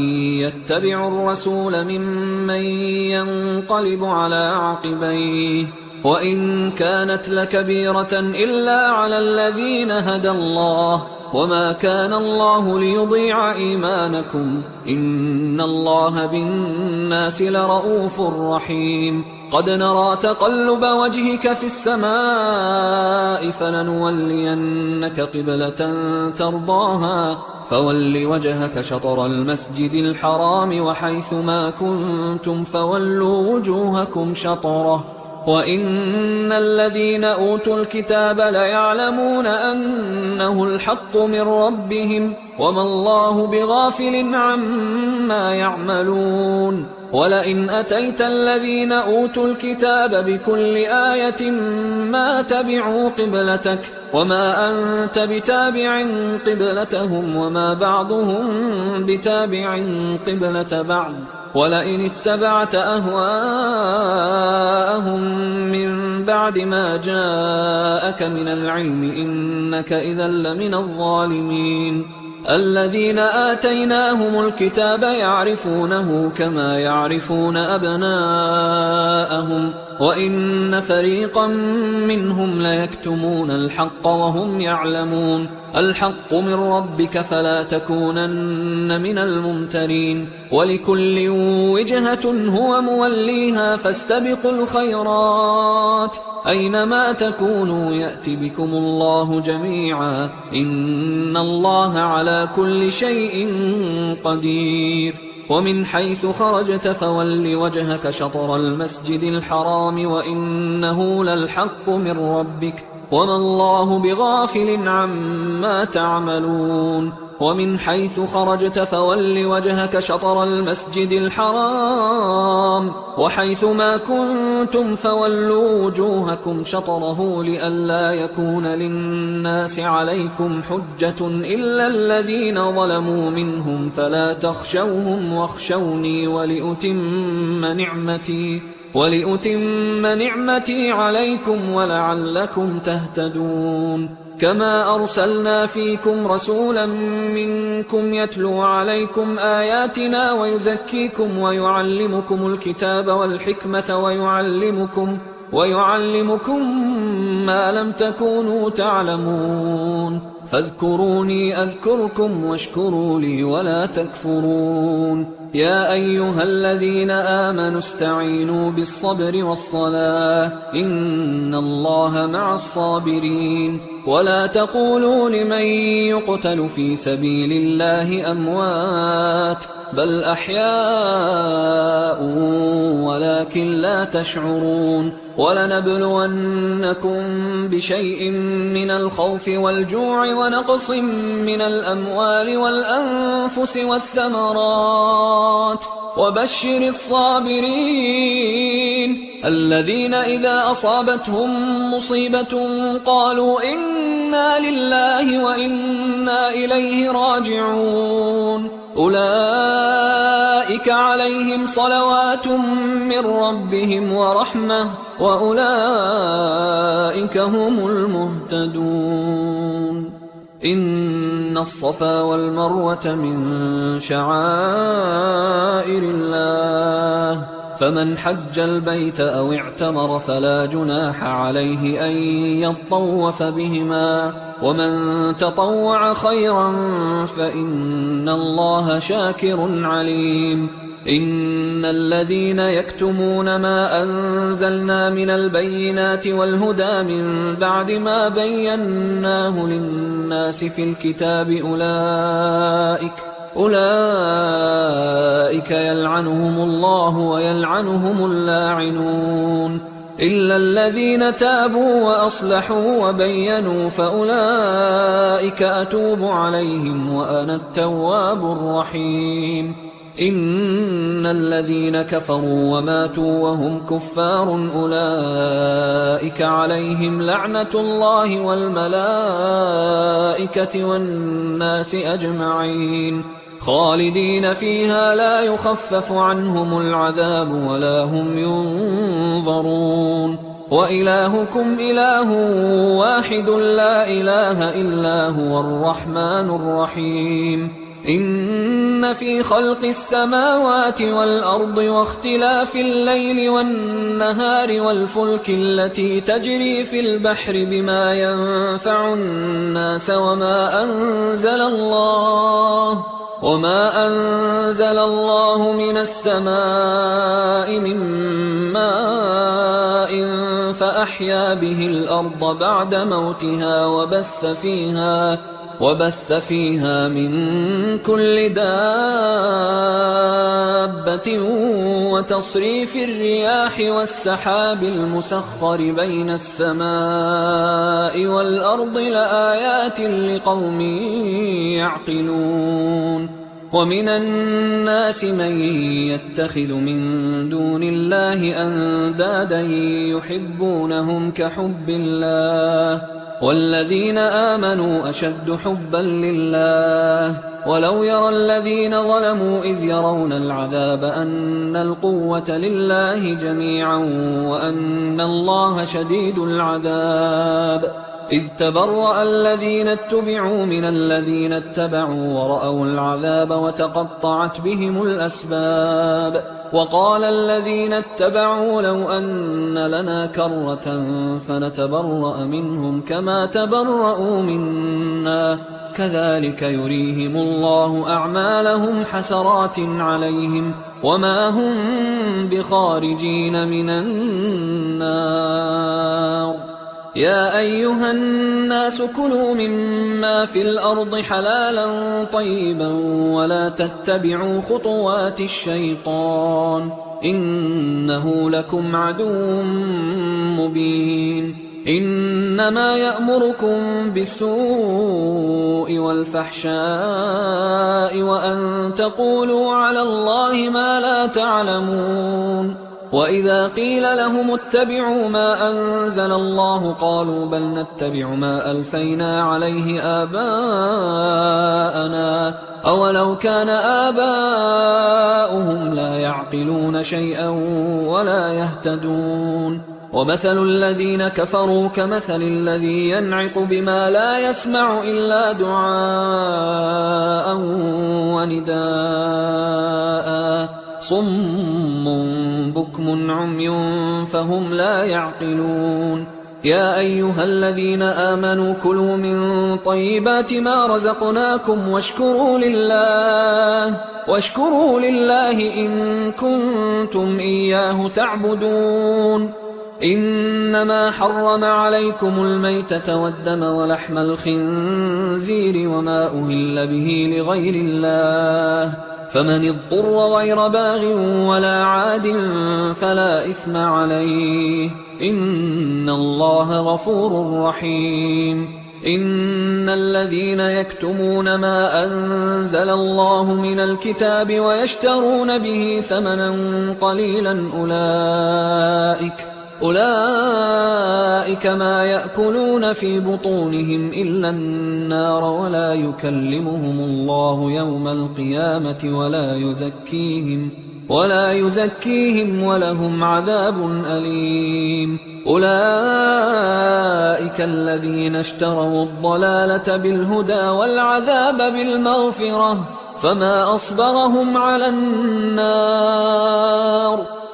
يتبع الرسول ممن ينقلب على عقبيه وإن كانت لكبيرة إلا على الذين هدى الله وما كان الله ليضيع إيمانكم إن الله بالناس لرؤوف رحيم. قد نرى تقلب وجهك في السماء فلنولينك قبلة ترضاها فول وجهك شطر المسجد الحرام وحيث ما كنتم فولوا وجوهكم شطره وإن الذين أوتوا الكتاب ليعلمون أنه الحق من ربهم وما الله بغافل عما يعملون. ولئن أتيت الذين أوتوا الكتاب بكل آية ما تبعوا قبلتك وما أنت بتابع قبلتهم وما بعضهم بتابع قبلة بعض ولئن اتبعت أهواءهم من بعد ما جاءك من العلم إنك إذا لمن الظالمين. الذين آتيناهم الكتاب يعرفونه كما يعرفون أبناءهم وإن فريقا منهم ليكتمون الحق وهم يعلمون. الحق من ربك فلا تكونن من الممترين ولكل وجهة هو موليها فاستبقوا الخيرات أينما تكونوا يأت بكم الله جميعا إن الله على كل شيء قدير ومن حيث خرجت فول وجهك شطر المسجد الحرام وإنه للحق من ربك وما الله بغافل عما تعملون ومن حيث خرجت فول وجهك شطر المسجد الحرام وحيث ما كنتم فولوا وجوهكم شطره لئلا يكون للناس عليكم حجة إلا الذين ظلموا منهم فلا تخشوهم واخشوني ولأتم نعمتي عليكم ولعلكم تهتدون كما أرسلنا فيكم رسولا منكم يتلو عليكم آياتنا ويزكيكم ويعلمكم الكتاب والحكمة ويعلمكم ما لم تكونوا تعلمون فاذكروني أذكركم واشكروا لي ولا تكفرون يا أيها الذين آمنوا استعينوا بالصبر والصلاة إن الله مع الصابرين ولا تقولوا لمن يقتل في سبيل الله أموات بل أحياء ولكن لا تشعرون ولنبلونكم بشيء من الخوف والجوع ونقص من الأموال والأنفس والثمرات وبشر الصابرين الذين إذا أصابتهم مصيبة قالوا إنا لله وإنا إليه راجعون أولئك عليهم صلوات من ربهم ورحمة وأولئك هم المهتدون إن الصفا والمروة من شعائر الله فمن حج البيت أو اعتمر فلا جناح عليه أن يطوف بهما ومن تطوع خيرا فإن الله شاكر عليم إن الذين يكتمون ما أنزلنا من البينات والهدى من بعد ما بيناه للناس في الكتاب أولئك يلعنهم الله ويلعنهم اللاعنون إلا الذين تابوا وأصلحوا وبينوا فأولئك أتوب عليهم وأنا التواب الرحيم إن الذين كفروا وماتوا وهم كفار أولئك عليهم لعنة الله والملائكة والناس أجمعين خالدين فيها لا يخفف عنهم العذاب ولا هم ينظرون وإلهكم إله واحد لا إله إلا هو الرحمن الرحيم إن في خلق السماوات والأرض واختلاف الليل والنهار والفلك التي تجري في البحر بما ينفع الناس وما أنزل الله من السماء من ماء فأحيا به الأرض بعد موتها وبث فيها من كل دابة وتصريف الرياح والسحاب المسخر بين السماء والأرض لآيات لقوم يعقلون ومن الناس من يتخذ من دون الله أندادا يحبونهم كحب الله والذين آمنوا أشد حبا لله ولو يرى الذين ظلموا إذ يرون العذاب أن القوة لله جميعا وأن الله شديد العذاب إذ تبرأ الذين اتبعوا من الذين اتبعوا ورأوا العذاب وتقطعت بهم الأسباب وقال الذين اتبعوا لو أن لنا كرة فنتبرأ منهم كما تبرأوا منا كذلك يريهم الله أعمالهم حسرات عليهم وما هم بخارجين من النار يا أيها الناس كلوا مما في الأرض حلالا طيبا ولا تتبعوا خطوات الشيطان إنه لكم عدو مبين إنما يأمركم بالسوء والفحشاء وأن تقولوا على الله ما لا تعلمون وإذا قيل لهم اتبعوا ما أنزل الله قالوا بل نتبع ما ألفينا عليه آباءنا أولو كان آباؤهم لا يعقلون شيئا ولا يهتدون ومثل الذين كفروا كمثل الذي ينعق بما لا يسمع إلا دعاء ونداء صم بكم عمي فهم لا يعقلون يا أيها الذين آمنوا كلوا من طيبات ما رزقناكم واشكروا لله إن كنتم إياه تعبدون إنما حرم عليكم الميتة والدم ولحم الخنزير وما أهل به لغير الله فمن اضطر غير باغ ولا عاد فلا إثم عليه إن الله غفور رحيم إن الذين يكتمون ما أنزل الله من الكتاب ويشترون به ثمنا قليلا أولئك ما يأكلون في بطونهم إلا النار ولا يكلمهم الله يوم القيامة ولا يزكيهم ولهم عذاب أليم أولئك الذين اشتروا الضلالة بالهدى والعذاب بالمغفرة فما أصبرهم على النار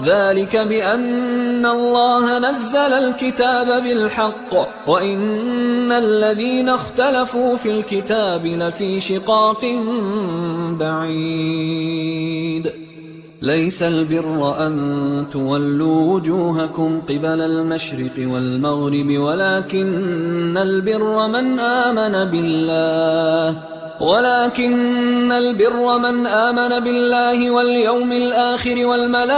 ذلك بأن الله نزل الكتاب بالحق وإن الذين اختلفوا في الكتاب لفي شقاق بعيد ليس البر أن تولوا وجوهكم قبل المشرق والمغرب ولكن البر من آمن بالله واليوم الآخر والملائكة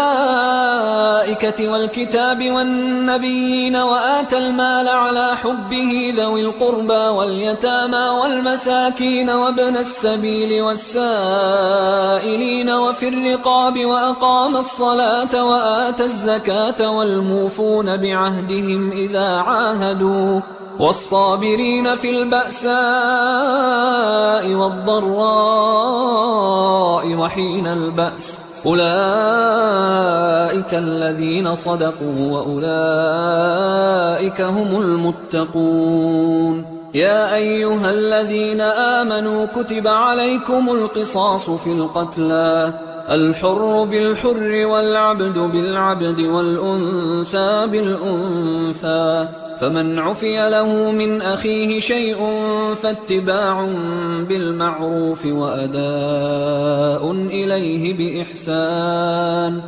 والكتاب والنبيين وآتى المال على حبه ذوي القربى واليتامى والمساكين وابن السبيل والسائلين وفي الرقاب وأقام الصلاة وآتى الزكاة والموفون بعهدهم إذا عاهدوا والصابرين في البأساء والضراء وحين البأس أولئك الذين صدقوا وأولئك هم المتقون يا أيها الذين آمنوا كتب عليكم القصاص في القتلى الحر بالحر والعبد بالعبد والأنثى بالأنثى فمن عفي له من أخيه شيء فاتباع بالمعروف وأداء إليه بإحسان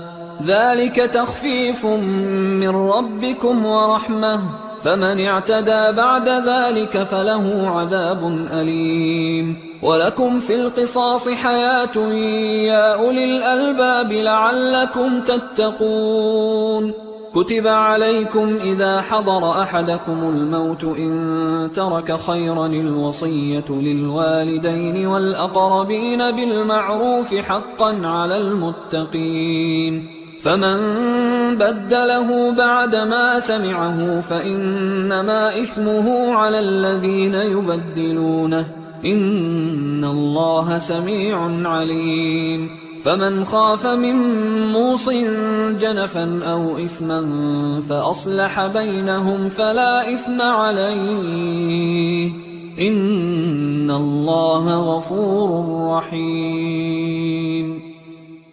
ذلك تخفيف من ربكم ورحمة فمن اعتدى بعد ذلك فله عذاب أليم ولكم في القصاص حياة يا أولي الألباب لعلكم تتقون كتب عليكم إذا حضر أحدكم الموت إن ترك خيرا الوصية للوالدين والأقربين بالمعروف حقا على المتقين فمن بدله بعدما سمعه فإنما إثمه على الذين يبدلونه إن الله سميع عليم فمن خاف من موص جنفا أو إثما فأصلح بينهم فلا إثم عليه إن الله غفور رحيم.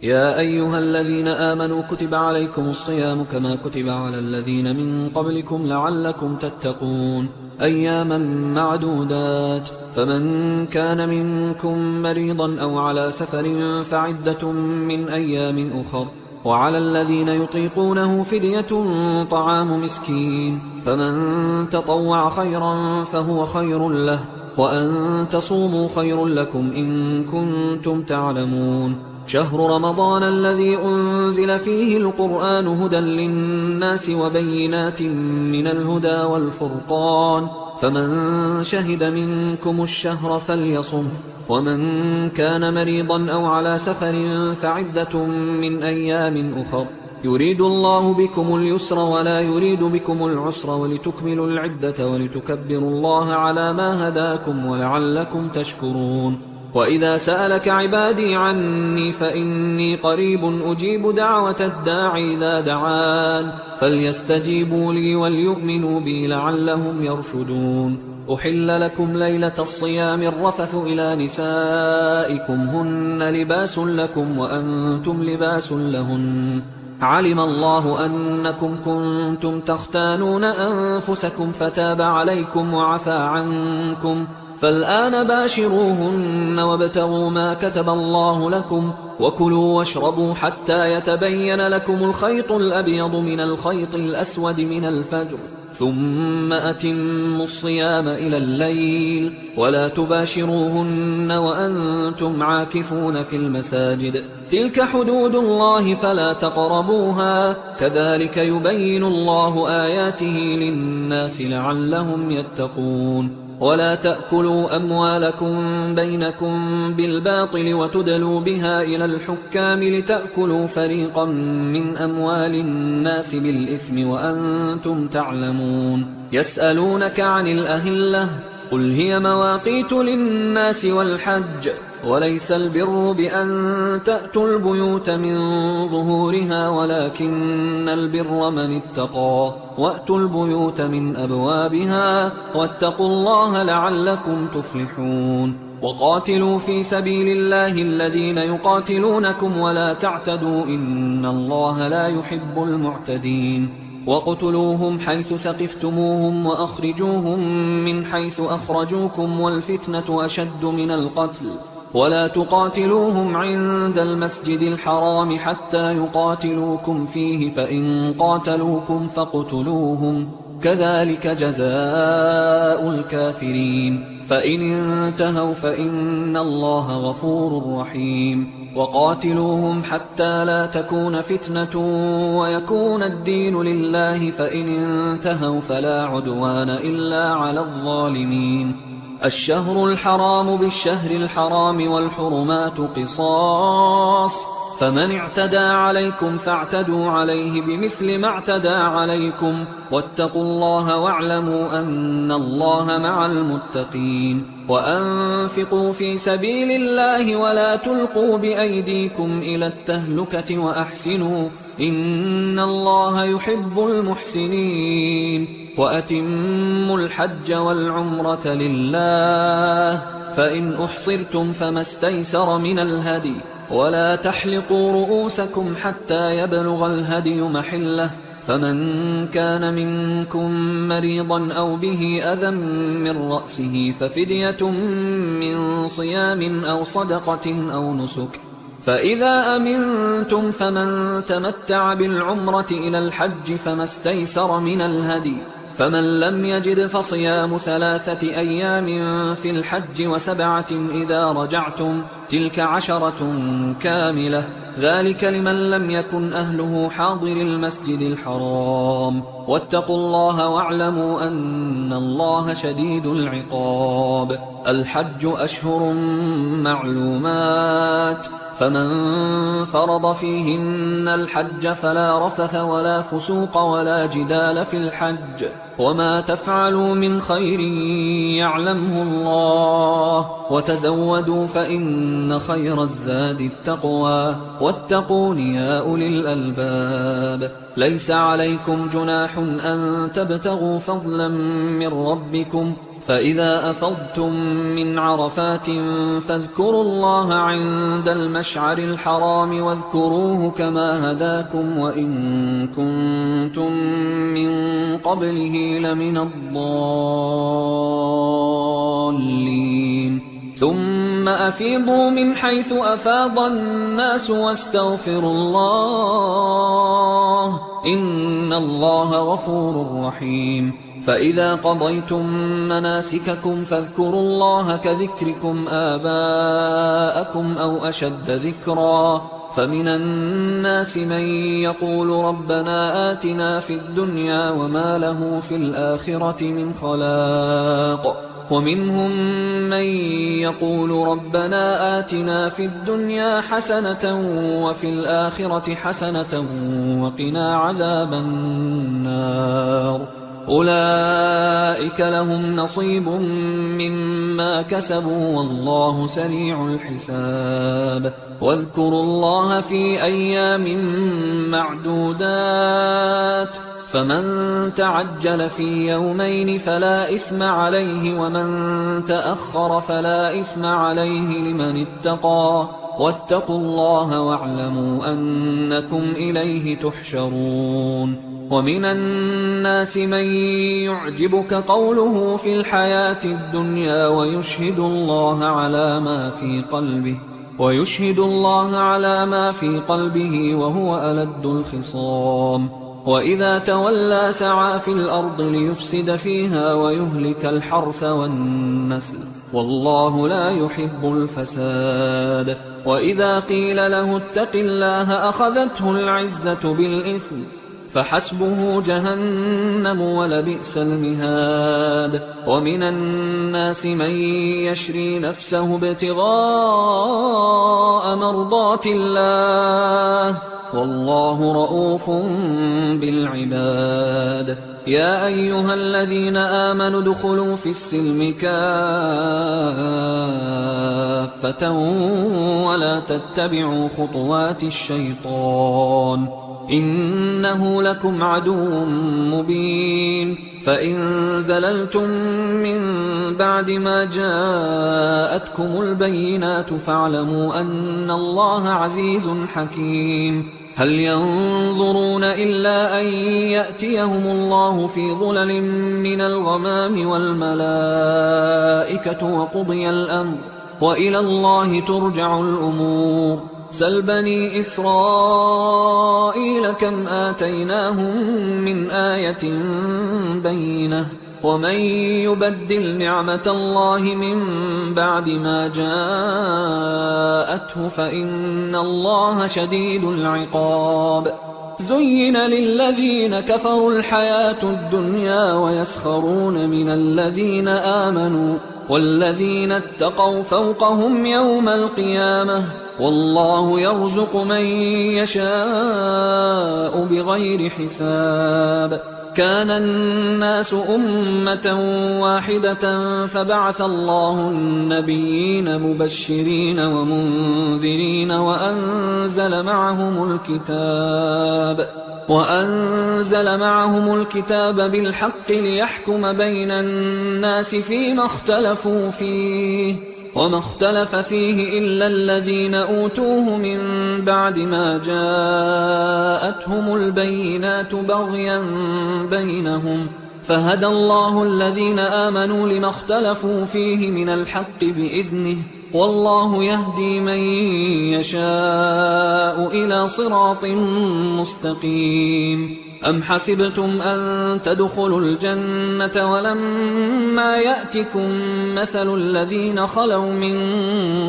يا أيها الذين آمنوا كتب عليكم الصيام كما كتب على الذين من قبلكم لعلكم تتقون أياما معدودات، فمن كان منكم مريضا أو على سفر فعدة من أيام أخر، وعلى الذين يطيقونه فدية طعام مسكين، فمن تطوع خيرا فهو خير له، وأن تصوموا خير لكم إن كنتم تعلمون. شهر رمضان الذي أنزل فيه القرآن هدى للناس وبينات من الهدى والفرقان، فمن شهد منكم الشهر فليصم، ومن كان مريضا أو على سفر فعدة من أيام أخر، يريد الله بكم اليسر ولا يريد بكم العسر ولتكملوا العدة ولتكبروا الله على ما هداكم ولعلكم تشكرون. وإذا سألك عبادي عني فإني قريب أجيب دعوة الداعي إذا دعان، فليستجيبوا لي وليؤمنوا بي لعلهم يرشدون. أحل لكم ليلة الصيام الرفث إلى نسائكم هن لباس لكم وأنتم لباس لهن، علم الله أنكم كنتم تختانون أنفسكم فتاب عليكم وعفى عنكم، فالآن باشروهن وابتغوا ما كتب الله لكم، وكلوا واشربوا حتى يتبين لكم الخيط الأبيض من الخيط الأسود من الفجر، ثم أتموا الصيام إلى الليل، ولا تباشروهن وأنتم عاكفون في المساجد، تلك حدود الله فلا تقربوها، كذلك يبين الله آياته للناس لعلهم يتقون. ولا تأكلوا أموالكم بينكم بالباطل وتدلوا بها إلى الحكام لتأكلوا فريقا من أموال الناس بالإثم وأنتم تعلمون. يسألونك عن الأهلة قل هي مواقيت للناس والحج، وليس البر بأن تأتوا البيوت من ظهورها ولكن البر من اتقى، وأتوا البيوت من أبوابها واتقوا الله لعلكم تفلحون. وقاتلوا في سبيل الله الذين يقاتلونكم ولا تعتدوا إن الله لا يحب المعتدين. وقتلوهم حيث ثقفتموهم وأخرجوهم من حيث أخرجوكم والفتنة أشد من القتل، ولا تقاتلوهم عند المسجد الحرام حتى يقاتلوكم فيه، فإن قاتلوكم فاقتلوهم، كذلك جزاء الكافرين، فإن انتهوا فإن الله غفور رحيم. وقاتلوهم حتى لا تكون فتنة ويكون الدين لله، فإن انتهوا فلا عدوان إلا على الظالمين. الشهر الحرام بالشهر الحرام والحرمات قصاص، فمن اعتدى عليكم فاعتدوا عليه بمثل ما اعتدى عليكم، واتقوا الله واعلموا أن الله مع المتقين. وأنفقوا في سبيل الله ولا تلقوا بأيديكم إلى التهلكة وأحسنوا إن الله يحب المحسنين. وأتموا الحج والعمرة لله، فإن أحصرتم فما استيسر من الهدي، ولا تحلقوا رؤوسكم حتى يبلغ الهدي محله، فمن كان منكم مريضا أو به أذى من رأسه ففدية من صيام أو صدقة أو نسك، فإذا أمنتم فمن تمتع بالعمرة إلى الحج فما استيسر من الهدي، فمن لم يجد فصيام 3 أيام في الحج و7 إذا رجعتم، تلك 10 كاملة، ذلك لمن لم يكن أهله حاضر المسجد الحرام. واتقوا الله واعلموا أن الله شديد العقاب. الحج أشهر معلومات، فمن فرض فيهن الحج فلا رفث ولا فسوق ولا جدال في الحج، وما تفعلوا من خير يعلمه الله، وتزودوا فإن خير الزاد التقوى واتقون يا أولي الألباب. ليس عليكم جناح أن تبتغوا فضلا من ربكم، فإذا أفضتم من عرفات فاذكروا الله عند المشعر الحرام واذكروه كما هداكم وإن كنتم من قبله لمن الضالين. ثم أفيضوا من حيث أفاض الناس واستغفروا الله إن الله غفور رحيم. فإذا قضيتم مناسككم فاذكروا الله كذكركم آباءكم أو أشد ذكرا. فمن الناس من يقول ربنا آتنا في الدنيا وما له في الآخرة من خلاق، ومنهم من يقول ربنا آتنا في الدنيا حسنة وفي الآخرة حسنة وقنا عذاب النار. أولئك لهم نصيب مما كسبوا والله سريع الحساب. واذكروا الله في أيام معدودات، فمن تعجل في يومين فلا إثم عليه ومن تأخر فلا إثم عليه لمن اتقى. واتقوا الله واعلموا أنكم إليه تحشرون. ومن الناس من يعجبك قوله في الحياة الدنيا ويشهد الله على ما في قلبه وهو ألد الخصام. وإذا تولى سعى في الأرض ليفسد فيها ويهلك الحرث والنسل والله لا يحب الفساد. وإذا قيل له اتق الله أخذته العزة بالإثم فحسبه جهنم ولبئس المهاد. ومن الناس من يشري نفسه ابتغاء مرضات الله والله رؤوف بالعباد. يا أيها الذين آمنوا ادخلوا في السلم كافة ولا تتبعوا خطوات الشيطان إنه لكم عدو مبين. فإن زللتم من بعد ما جاءتكم البينات فاعلموا أن الله عزيز حكيم. هل ينظرون إلا أن يأتيهم الله في ظلل من الغمام والملائكة وقضي الأمر وإلى الله ترجع الأمور. سل بني إسرائيل كم آتيناهم من آية بينة ومن يبدل نعمة الله من بعد ما جاءته فإن الله شديد العقاب. زين للذين كفروا الحياة الدنيا ويسخرون من الذين آمنوا والذين اتقوا فوقهم يوم القيامة والله يرزق من يشاء بغير حساب. كان الناس أمة واحدة فبعث الله النبيين مبشرين ومنذرين وأنزل معهم الكتاب بالحق ليحكم بين الناس فيما اختلفوا فيه وما اختلف فيه إلا الذين أوتوه من بعد ما جاءتهم البينات بغيا بينهم فهدى الله الذين آمنوا لما اختلفوا فيه من الحق بإذنه والله يهدي من يشاء إلى صراط مستقيم. أم حسبتم أن تدخلوا الجنة ولما يأتكم مثل الذين خلوا من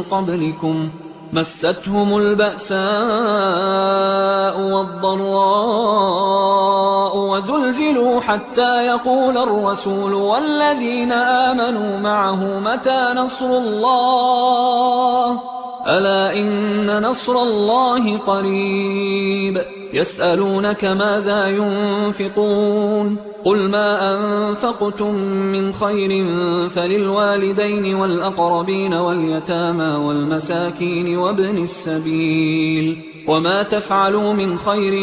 قبلكم مستهم البأساء والضراء وزلزلوا حتى يقول الرسول والذين آمنوا معه متى نصر الله ألا إن نصر الله قريب. يسألونك ماذا ينفقون قل ما أنفقتم من خير فللوالدين والأقربين واليتامى والمساكين وابن السبيل وما تفعلوا من خير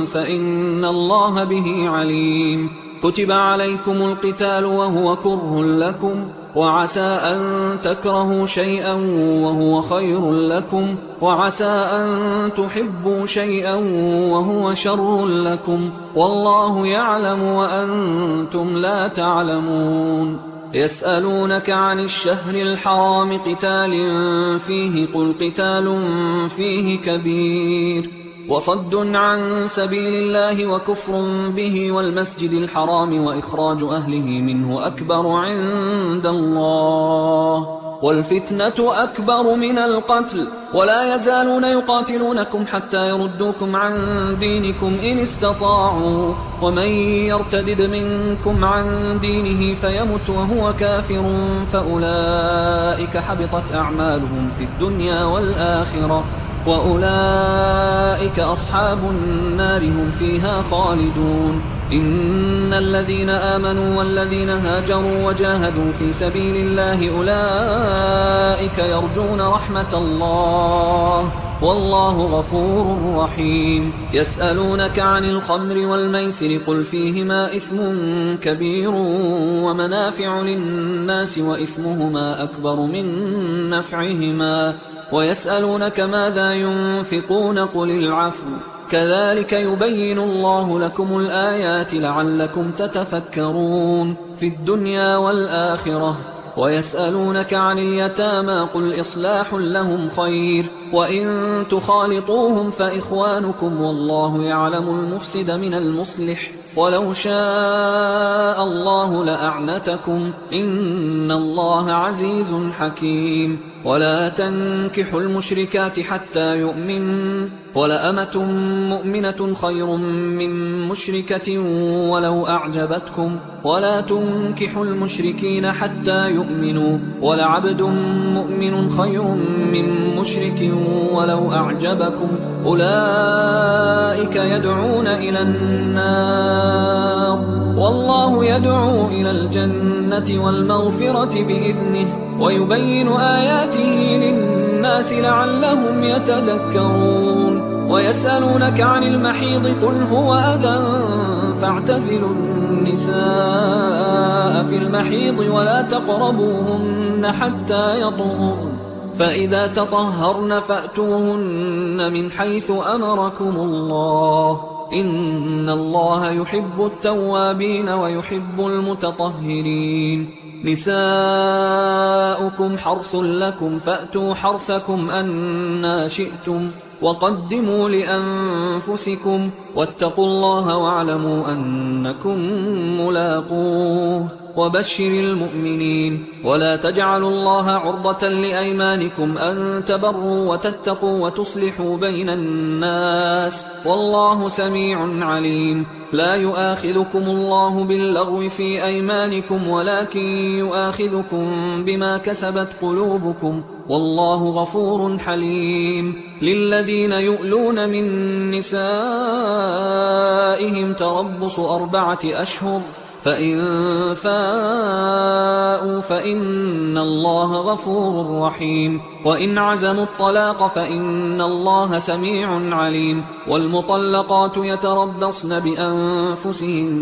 فإن الله به عليم كتب عليكم القتال وهو كره لكم وعسى أن تكرهوا شيئا وهو خير لكم وعسى أن تحبوا شيئا وهو شر لكم والله يعلم وأنتم لا تعلمون يسألونك عن الشهر الحرام قتال فيه قل قتال فيه كبير وصد عن سبيل الله وكفر به والمسجد الحرام وإخراج أهله منه أكبر عند الله والفتنة أكبر من القتل ولا يزالون يقاتلونكم حتى يردوكم عن دينكم إن استطاعوا ومن يرتدد منكم عن دينه فيمت وهو كافر فأولئك حبطت أعمالهم في الدنيا والآخرة وأولئك أصحاب النار هم فيها خالدون إن الذين آمنوا والذين هاجروا وجاهدوا في سبيل الله أولئك يرجون رحمة الله والله غفور رحيم يسألونك عن الخمر والميسر قل فيهما إثم كبير ومنافع للناس وإثمهما أكبر من نفعهما ويسألونك ماذا ينفقون قل العفو كذلك يبين الله لكم الآيات لعلكم تتفكرون في الدنيا والآخرة ويسألونك عن اليتامى قل إصلاح لهم خير وإن تخالطوهم فإخوانكم والله يعلم المفسد من المصلح ولو شاء الله لأعنتكم إن الله عزيز حكيم ولا تنكحوا المشركات حتى يؤمنوا ولأمة مؤمنة خير من مشركة ولو أعجبتكم ولا تنكحوا المشركين حتى يؤمنوا ولعبد مؤمن خير من مشرك ولو أعجبكم أولئك يدعون إلى النار والله يدعو إلى الجنة والمغفرة بإذنه ويبين آياته للناس لعلهم يتذكرون ويسألونك عن المحيض قل هو أذى فاعتزلوا النساء في المحيض ولا تقربوهن حتى يطهرن فإذا تطهرن فأتوهن من حيث أمركم الله إن الله يحب التوابين ويحب المتطهرين نساؤكم حرث لكم فأتوا حرثكم أنى شئتم وقدموا لأنفسكم واتقوا الله واعلموا أنكم ملاقوه وبشر المؤمنين ولا تجعلوا الله عرضة لأيمانكم أن تبروا وتتقوا وتصلحوا بين الناس والله سميع عليم لا يؤاخذكم الله باللغو في أيمانكم ولكن يؤاخذكم بما كسبت قلوبكم والله غفور حليم للذين يؤلون من نسائهم تربص 4 أشهر فإن فاءوا فإن الله غفور رحيم وإن عزموا الطلاق فإن الله سميع عليم والمطلقات يتربصن بأنفسهن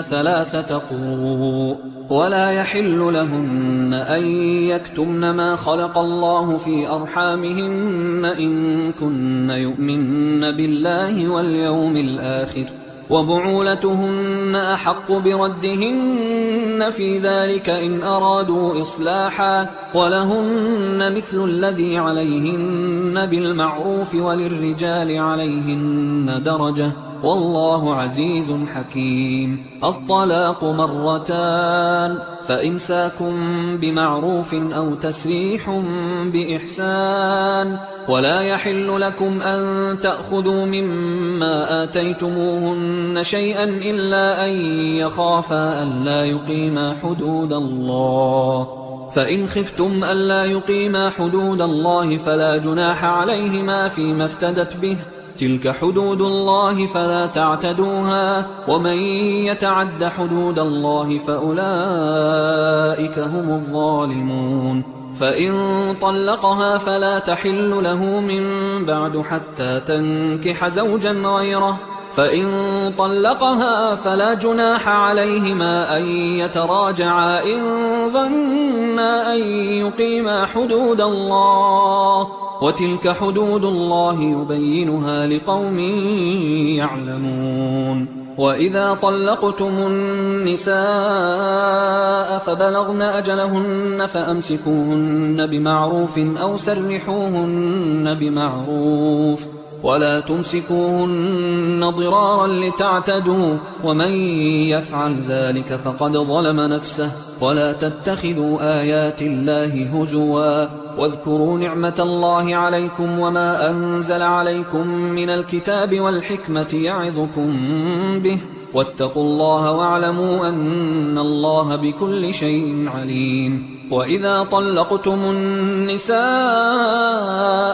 3 قروء ولا يحل لهن أن يكتمن ما خلق الله في أرحامهن إن كن يؤمن بالله واليوم الآخر وبعولتهن أحق بردهن في ذلك إن أرادوا إصلاحا ولهن مثل الذي عليهن بالمعروف وللرجال عليهن درجة والله عزيز حكيم الطلاق 2 فإمساك بمعروف أو تسريح بإحسان ولا يحل لكم أن تأخذوا مما آتيتموهن شيئا إلا أن يخافا ألا يقيما حدود الله فإن خفتم ألا يقيما حدود الله فلا جناح عليهما فيما افتدت به تلك حدود الله فلا تعتدوها ومن يتعد حدود الله فأولئك هم الظالمون. فإن طلقها فلا تحل له من بعد حتى تنكح زوجا غيره، فإن طلقها فلا جناح عليهما أن يتراجعا إن ظنا أن يقيما حدود الله، وتلك حدود الله يبينها لقوم يعلمون. وإذا طلقتم النساء فبلغن أجلهن فأمسكوهن بمعروف أو سرحوهن بمعروف، ولا تمسكوهن ضرارا لتعتدوا، ومن يفعل ذلك فقد ظلم نفسه. ولا تتخذوا آيات الله هزوا، واذكروا نعمة الله عليكم وما أنزل عليكم من الكتاب والحكمة يعظكم به، واتقوا الله واعلموا أن الله بكل شيء عليم. وإذا طلقتم النساء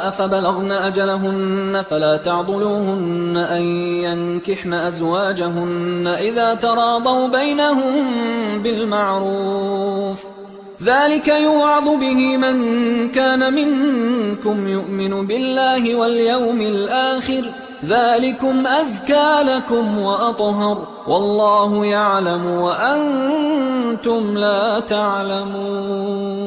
فبلغن أجلهن فلا تعضلوهن أن ينكحن أزواجهن إذا تراضوا بينهم بالمعروف، ذلك يوعظ به من كان منكم يؤمن بالله واليوم الآخر، ذلكم أزكى لكم وأطهر، والله يعلم وأنتم لا تعلمون.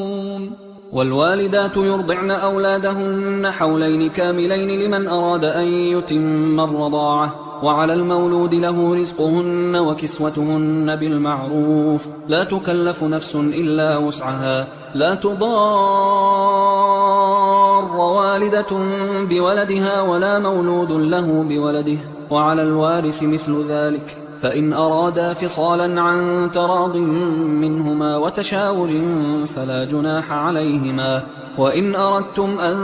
والوالدات يرضعن أولادهن حولين كاملين لمن أراد أن يتم الرضاعة، وعلى المولود له رزقهن وكسوتهن بالمعروف، لا تكلف نفس إلا وسعها، لا تضار والدة بولدها ولا مولود له بولده، وعلى الوارث مثل ذلك، فإن أرادا فصالا عن تراض منهما وتشاور فلا جناح عليهما. وإن أردتم أن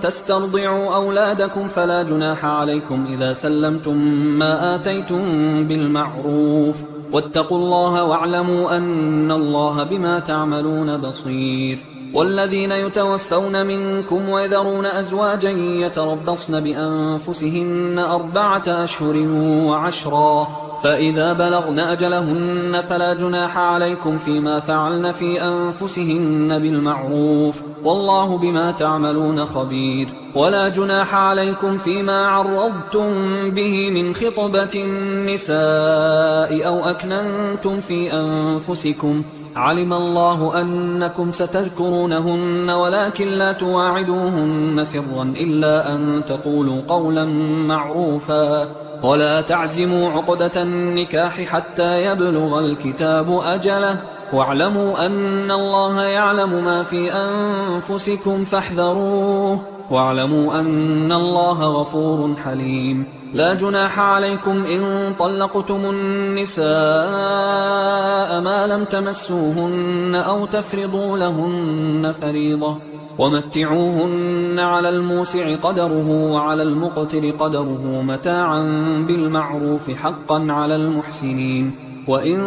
تسترضعوا أولادكم فلا جناح عليكم إذا سلمتم ما آتيتم بالمعروف، واتقوا الله واعلموا أن الله بما تعملون بصير. والذين يتوفون منكم ويذرون أزواجا يتربصن بأنفسهن 4 أشهر و10، فإذا بلغن أجلهن فلا جناح عليكم فيما فعلن في أنفسهن بالمعروف، والله بما تعملون خبير. ولا جناح عليكم فيما عرضتم به من خطبة النساء أو أكننتم في أنفسكم، علم الله أنكم ستذكرونهن ولكن لا تواعدوهن سرا إلا أن تقولوا قولا معروفا، ولا تعزموا عقدة النكاح حتى يبلغ الكتاب أجله، واعلموا أن الله يعلم ما في أنفسكم فاحذروه، واعلموا أن الله غفور حليم. لا جناح عليكم إن طلقتم النساء ما لم تمسوهن أو تفرضوا لهن فريضة، ومتعوهن على الموسع قدره وعلى المقتر قدره متاعا بالمعروف حقا على المحسنين. وإن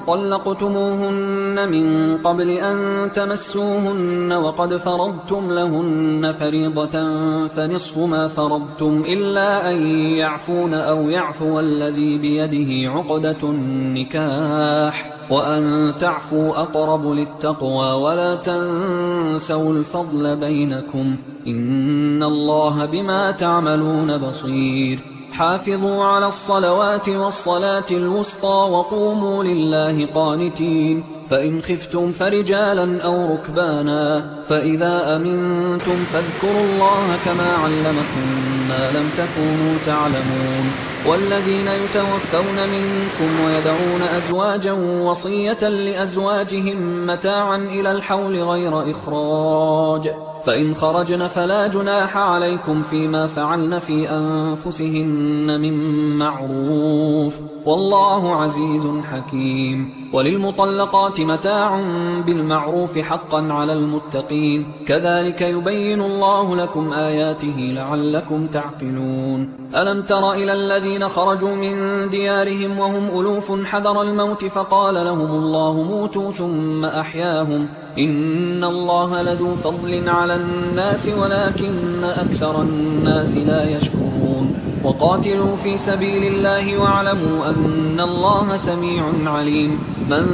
طلقتموهن من قبل أن تمسوهن وقد فرضتم لهن فريضة فنصف ما فرضتم إلا أن يعفون أو يعفو الذي بيده عقدة النكاح، وأن تعفوا أقرب للتقوى، ولا تنسوا الفضل بينكم، إن الله بما تعملون بصير. حافظوا على الصلوات والصلاة الوسطى وقوموا لله قانتين، فإن خفتم فرجالا أو ركبانا، فإذا أمنتم فاذكروا الله كما علمكم ما لم تكونوا تعلمون. والذين يتوفون منكم ويذرون أزواجا وصية لأزواجهم متاعا إلى الحول غير إخراج، فإن خرجن فلا جناح عليكم فيما فعلن في أنفسهن من معروف، والله عزيز حكيم. وللمطلقات متاع بالمعروف حقا على المتقين، كذلك يبين الله لكم آياته لعلكم تعقلون. ألم تر إلى الذين خرجوا من ديارهم وهم ألوف حذر الموت فقال لهم الله موتوا ثم أحياهم، إن الله لذو فضل على الناس ولكن أكثر الناس لا يشكرون. وقاتلوا في سبيل الله واعلموا أن الله سميع عليم. من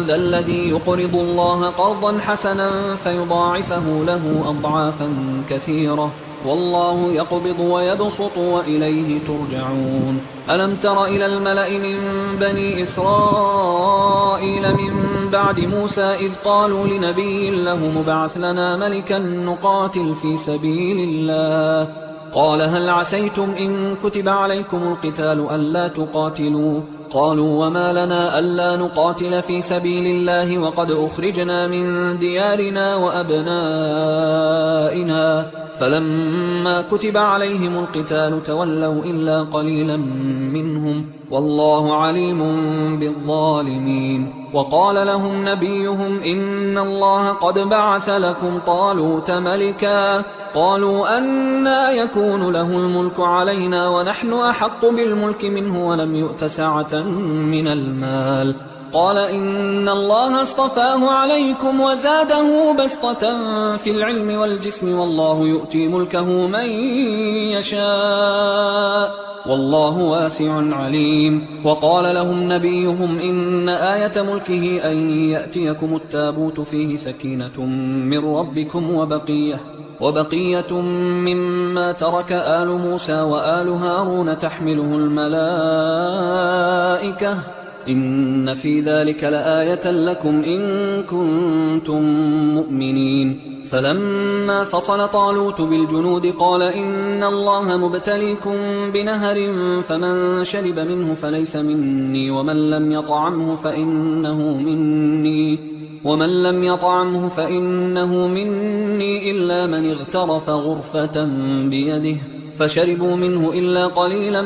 ذا الذي يقرض الله قرضا حسنا فيضاعفه له أضعافا كثيرة والله يقبض ويبسط وإليه ترجعون. ألم تر إلى الملأ من بني إسرائيل من بعد موسى إذ قالوا لنبي له ابعث لنا ملكا نقاتل في سبيل الله قال هل عسيتم إن كتب عليكم القتال ألا تقاتلوا قالوا وما لنا ألا نقاتل في سبيل الله وقد أخرجنا من ديارنا وأبنائنا فلما كتب عليهم القتال تولوا إلا قليلا منهم والله عليم بالظالمين. وقال لهم نبيهم إن الله قد بعث لكم طالوت ملكا قالوا أنى يكون له الملك علينا ونحن أحق بالملك منه ولم يؤت سعة من المال قال إن الله اصطفاه عليكم وزاده بسطة في العلم والجسم والله يؤتي ملكه من يشاء والله واسع عليم. وقال لهم نبيهم إن آية ملكه أن يأتيكم التابوت فيه سكينة من ربكم وبقية مما ترك آل موسى وآل هارون تحمله الملائكة إن في ذلك لآية لكم إن كنتم مؤمنين. فلما فصل طالوت بالجنود قال إن الله مبتليكم بنهر فمن شرب منه فليس مني ومن لم يطعمه فإنه مني إلا من اغترف غرفة بيده فشربوا منه إلا قليلا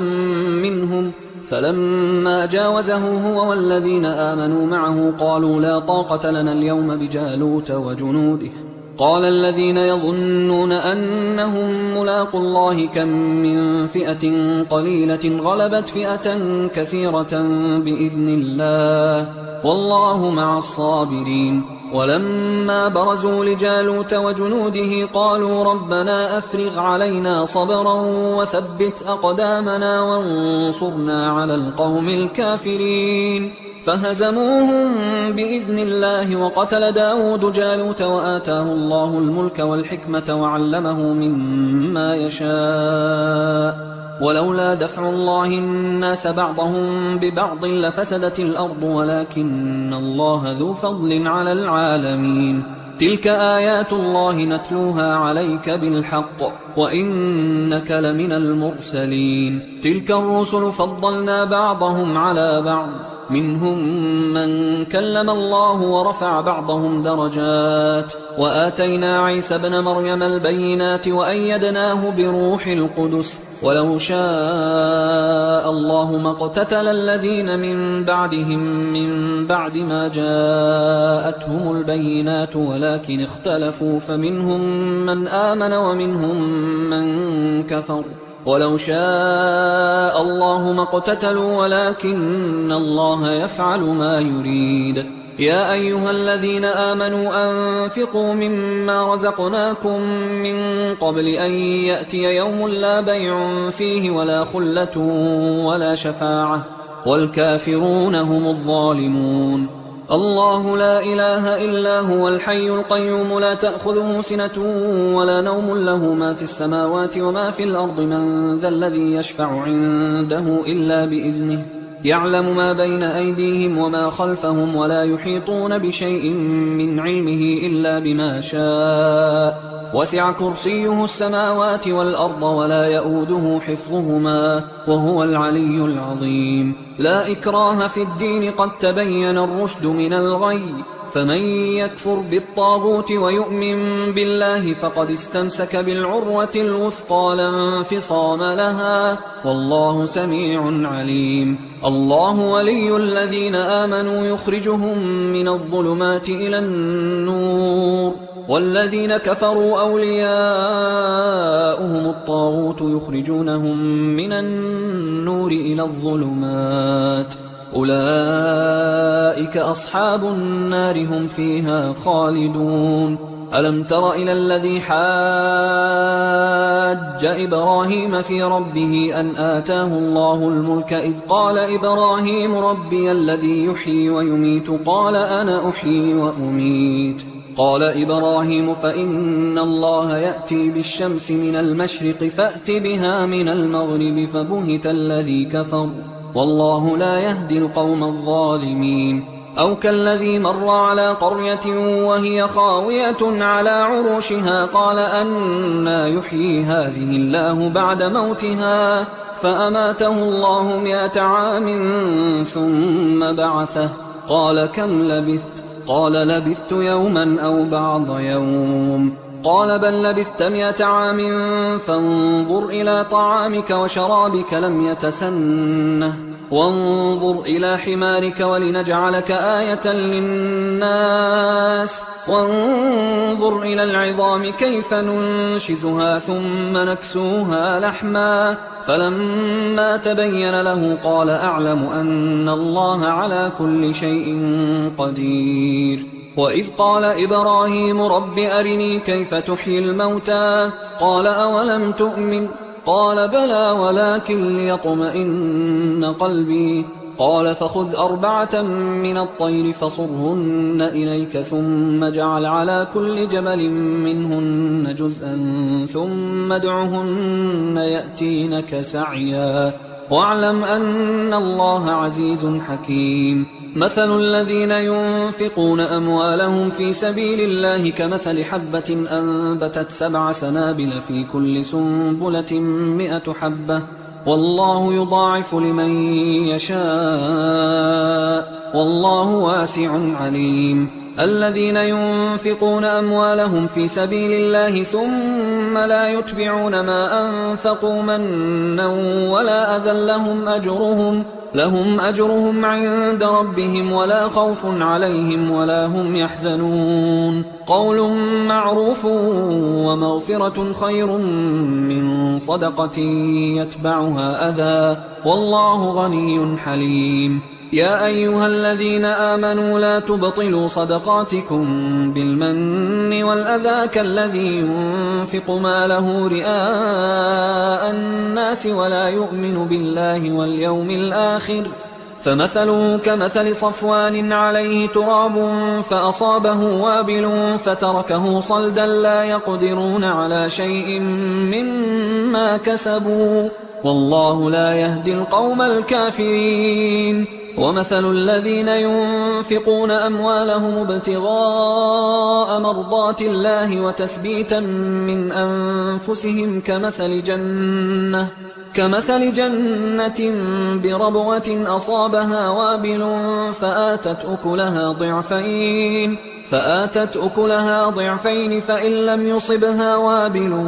منهم فلما جاوزه هو والذين آمنوا معه قالوا لا طاقة لنا اليوم بجالوت وجنوده قال الذين يظنون أنهم ملاقوا الله كم من فئة قليلة غلبت فئة كثيرة بإذن الله والله مع الصابرين. ولما برزوا لجالوت وجنوده قالوا ربنا أفرغ علينا صبرا وثبت أقدامنا وانصرنا على القوم الكافرين فهزموهم بإذن الله. وقتل داود جالوت وآتاه الله الملك والحكمة وعلمه مما يشاء ولولا دفع الله الناس بعضهم ببعض لفسدت الأرض ولكن الله ذو فضل على العالمين. تلك آيات الله نتلوها عليك بالحق وإنك لمن المرسلين. تلك الرسل فضلنا بعضهم على بعض منهم من كلم الله ورفع بعضهم درجات وآتينا عيسى ابن مريم البينات وأيدناه بروح القدس ولو شاء الله ما اقتتل الذين من بعدهم من بعد ما جاءتهم البينات ولكن اختلفوا فمنهم من آمن ومنهم من كفر ولو شاء الله ما اقتتلوا ولكن الله يفعل ما يريد. يا أيها الذين آمنوا أنفقوا مما رزقناكم من قبل أن يأتي يوم لا بيع فيه ولا خلة ولا شفاعة والكافرون هم الظالمون. الله لا إله إلا هو الحي القيوم لا تأخذه سنة ولا نوم له ما في السماوات وما في الأرض من ذا الذي يشفع عنده إلا بإذنه يعلم ما بين أيديهم وما خلفهم ولا يحيطون بشيء من علمه إلا بما شاء وسع كرسيه السماوات والأرض ولا يؤوده حفظهما وهو العلي العظيم. لا إكراه في الدين قد تبين الرشد من الغي فمن يكفر بالطاغوت ويؤمن بالله فقد استمسك بالعروة الوثقى لا انفصام لها والله سميع عليم. الله ولي الذين آمنوا يخرجهم من الظلمات إلى النور والذين كفروا أولياؤهم الطاغوت يخرجونهم من النور إلى الظلمات أولئك أصحاب النار هم فيها خالدون. ألم تر إلى الذي حاج إبراهيم في ربه أن آتاه الله الملك إذ قال إبراهيم ربي الذي يحيي ويميت قال أنا أحيي وأميت قال إبراهيم فإن الله يأتي بالشمس من المشرق فأت بها من المغرب فبهت الذي كفر والله لا يهدي القوم الظالمين أو كالذي مر على قرية وهي خاوية على عروشها قال أنى يحيي هذه الله بعد موتها فأماته الله 100 عام ثم بعثه قال كم لبثت قال لبثت يوما أو بعض يوم قال بل لبثت 100 عام فانظر إلى طعامك وشرابك لم يتسنه وانظر إلى حمارك ولنجعلك آية للناس وانظر إلى العظام كيف ننشزها ثم نكسوها لحما فلما تبين له قال أعلم أن الله على كل شيء قدير وإذ قال إبراهيم رب أرني كيف تحيي الموتى قال أولم تؤمن قال بلى ولكن ليطمئن قلبي قال فخذ 4 من الطير فصرهن إليك ثم اجعل على كل جبل منهن جزءا ثم ادعهن يأتينك سعيا واعلم أن الله عزيز حكيم مثل الذين ينفقون أموالهم في سبيل الله كمثل حبة أنبتت 7 سنابل في كل سنبلة 100 حبة والله يضاعف لمن يشاء والله واسع عليم الذين ينفقون أموالهم في سبيل الله ثم لا يتبعون ما أنفقوا منا ولا أذى لهم أجرهم عند ربهم ولا خوف عليهم ولا هم يحزنون قول معروف ومغفرة خير من صدقة يتبعها أذى والله غني حليم يا أيها الذين آمنوا لا تبطلوا صدقاتكم بالمن والأذى كالذي ينفق ماله رئاء الناس ولا يؤمن بالله واليوم الآخر فمثله كمثل صفوان عليه تراب فأصابه وابل فتركه صلدا لا يقدرون على شيء مما كسبوا والله لا يهدي القوم الكافرين ومثل الذين ينفقون أموالهم ابتغاء مرضات الله وتثبيتا من أنفسهم كمثل جنة بربوة أصابها وابل فآتت أكلها ضعفين فإن لم يصبها وابل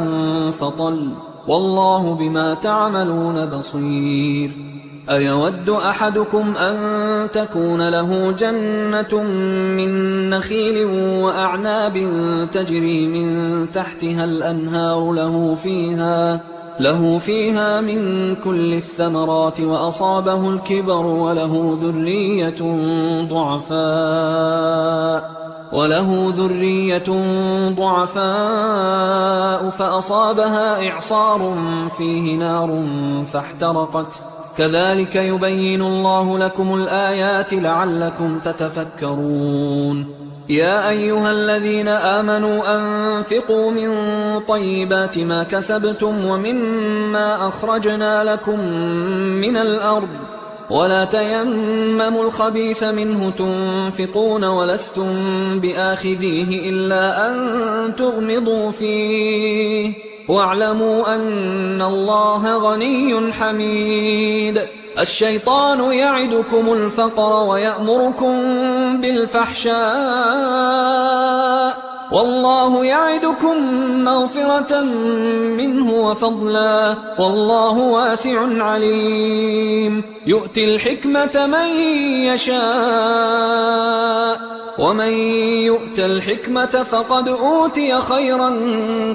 فطل والله بما تعملون بصير أيود أحدكم أن تكون له جنة من نخيل وأعناب تجري من تحتها الأنهار له فيها من كل الثمرات وأصابه الكبر وله ذرية ضعفاء فأصابها إعصار فيه نار فاحترقت كذلك يبين الله لكم الآيات لعلكم تتفكرون يا أيها الذين آمنوا أنفقوا من طيبات ما كسبتم ومما أخرجنا لكم من الأرض ولا تيمموا الخبيث منه تنفقون ولستم بآخذيه إلا أن تغمضوا فيه واعلموا أن الله غني حميد الشيطان يعدكم الفقر ويأمركم بالفحشاء والله يعدكم مغفرة منه وفضلا والله واسع عليم يؤتي الحكمة من يشاء ومن يؤت الحكمة فقد أوتي خيرا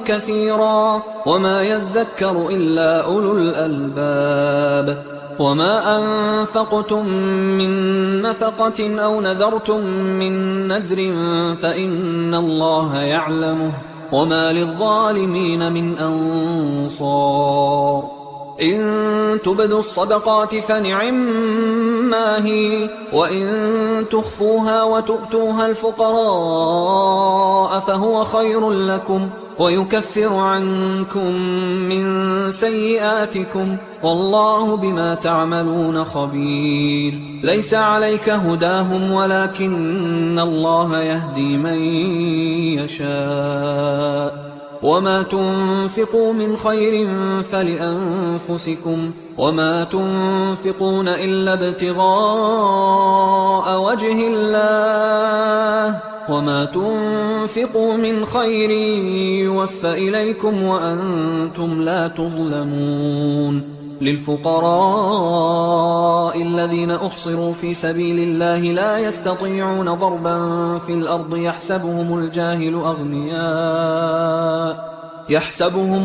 كثيرا وما يذكر إلا أولو الألباب وما أنفقتم من نفقة أو نذرتم من نذر فإن الله يعلمه وما للظالمين من أنصار إن تبدوا الصدقات فنعما هي وإن تخفوها وتؤتوها الفقراء فهو خير لكم ويكفر عنكم من سيئاتكم والله بما تعملون خبير ليس عليك هداهم ولكن الله يهدي من يشاء وما تنفقوا من خير فلأنفسكم وما تنفقون إلا ابتغاء وجه الله وما تنفقوا من خير يوفى إليكم وأنتم لا تظلمون للفقراء الذين أحصروا في سبيل الله لا يستطيعون ضربا في الأرض يحسبهم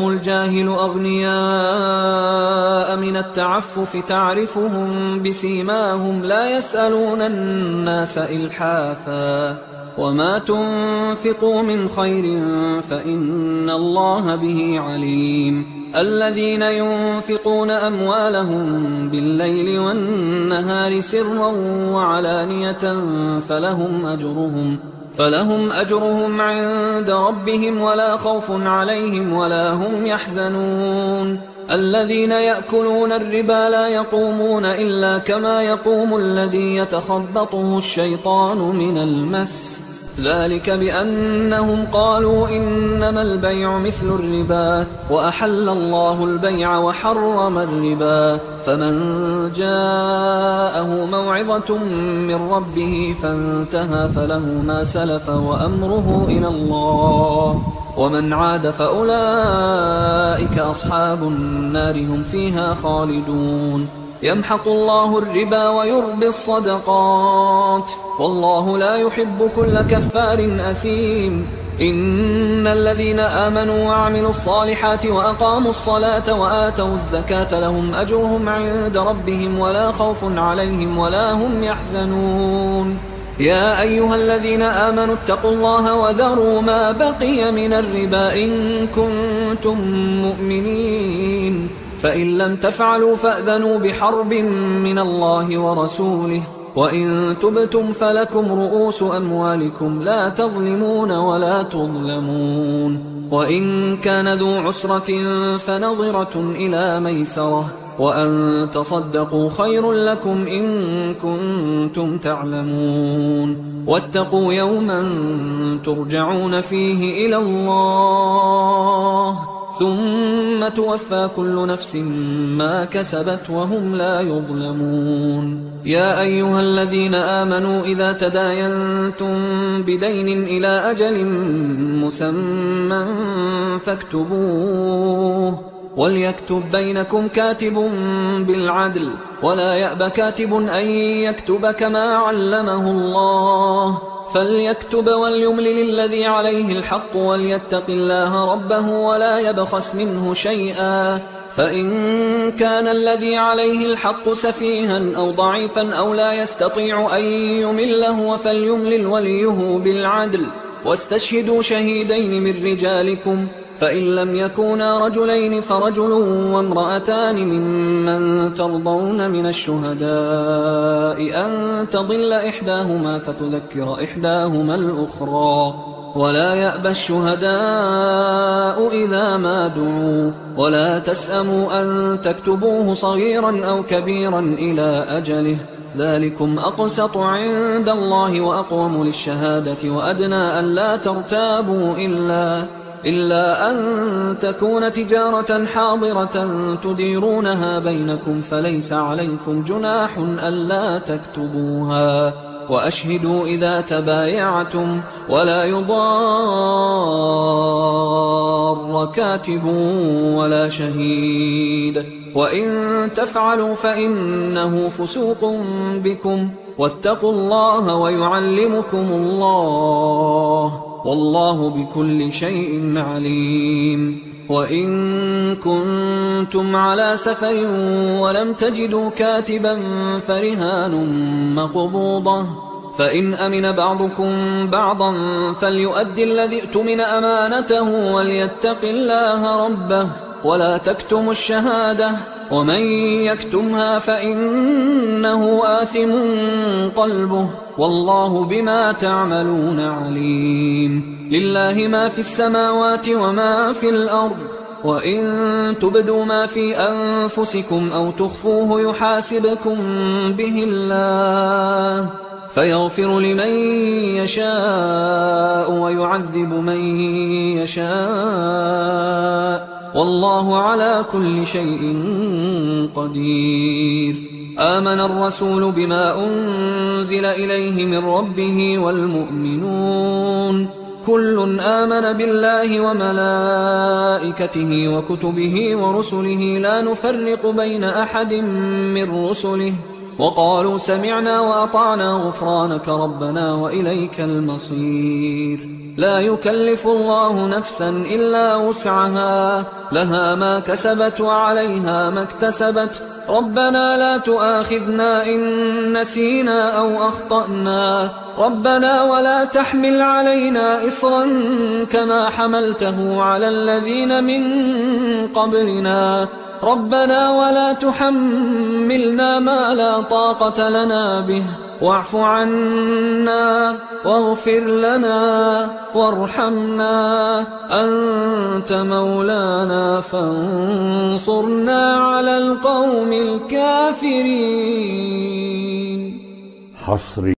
الجاهل أغنياء من التعفف تعرفهم بسيماهم لا يسألون الناس إلحافا وما تنفقوا من خير فإن الله به عليم الذين ينفقون أموالهم بالليل والنهار سرا وعلانية فلهم أجرهم عند ربهم ولا خوف عليهم ولا هم يحزنون الذين يأكلون الربا لا يقومون إلا كما يقوم الذي يتخبطه الشيطان من المس ذلك بأنهم قالوا إنما البيع مثل الربا وأحل الله البيع وحرم الربا فمن جاءه موعظة من ربه فانتهى فله ما سلف وأمره إلى الله ومن عاد فأولئك أصحاب النار هم فيها خالدون يمحق الله الربا ويربي الصدقات والله لا يحب كل كفار أثيم إن الذين آمنوا وعملوا الصالحات وأقاموا الصلاة وآتوا الزكاة لهم أجرهم عند ربهم ولا خوف عليهم ولا هم يحزنون يا أيها الذين آمنوا اتقوا الله وذروا ما بقي من الربا إن كنتم مؤمنين فإن لم تفعلوا فأذنوا بحرب من الله ورسوله وإن تبتم فلكم رؤوس أموالكم لا تظلمون ولا تظلمون وإن كان ذو عسرة فنظرة إلى ميسرة وأن تصدقوا خير لكم إن كنتم تعلمون واتقوا يوما ترجعون فيه إلى الله ثم توفى كل نفس ما كسبت وهم لا يظلمون يا أيها الذين آمنوا إذا تداينتم بدين إلى أجل مسمى فاكتبوه وليكتب بينكم كاتب بالعدل ولا يأب كاتب أن يكتب كما علمه الله فليكتب وليملل الذي عليه الحق وليتق الله ربه ولا يبخس منه شيئا فإن كان الذي عليه الحق سفيها أو ضعيفا أو لا يستطيع أن يمله فليملل وليه بالعدل واستشهدوا شهيدين من رجالكم فإن لم يكونا رجلين فرجل وامرأتان ممن ترضون من الشهداء أن تضل إحداهما فتذكر إحداهما الأخرى ولا يأبى الشهداء إذا ما دعوا ولا تسأموا أن تكتبوه صغيرا أو كبيرا إلى أجله ذلكم أقسط عند الله وأقوم للشهادة وأدنى أن لا ترتابوا إلا أن تكون تجارة حاضرة تديرونها بينكم فليس عليكم جناح ألا تكتبوها وأشهدوا إذا تبايعتم ولا يضار كاتب ولا شهيد وإن تفعلوا فإنه فسوق بكم واتقوا الله ويعلمكم الله والله بكل شيء عليم وإن كنتم على سفر ولم تجدوا كاتبا فرهان مقبوضة، فإن أمن بعضكم بعضا فليؤدي الذي اؤتمن أمانته وليتق الله ربه ولا تكتموا الشهادة، ومن يكتمها فإنه آثم قلبه والله بما تعملون عليم. لله ما في السماوات وما في الأرض، وإن تبدوا ما في أنفسكم أو تخفوه يحاسبكم به الله فيغفر لمن يشاء ويعذب من يشاء والله على كل شيء قدير. آمن الرسول بما أنزل إليه من ربه والمؤمنون كل آمن بالله وملائكته وكتبه ورسله لا نفرق بين أحد من رسله وقالوا سمعنا وأطعنا غفرانك ربنا وإليك المصير. لا يكلف الله نفسا إلا وسعها، لها ما كسبت وعليها ما اكتسبت، ربنا لا تؤاخذنا إن نسينا أو أخطأنا، ربنا ولا تحمل علينا إصرا كما حملته على الذين من قبلنا، ربنا ولا تحملنا ما لا طاقة لنا به، واعف عنا واغفر لنا وارحمنا أنت مولانا فانصرنا على القوم الكافرين. حصري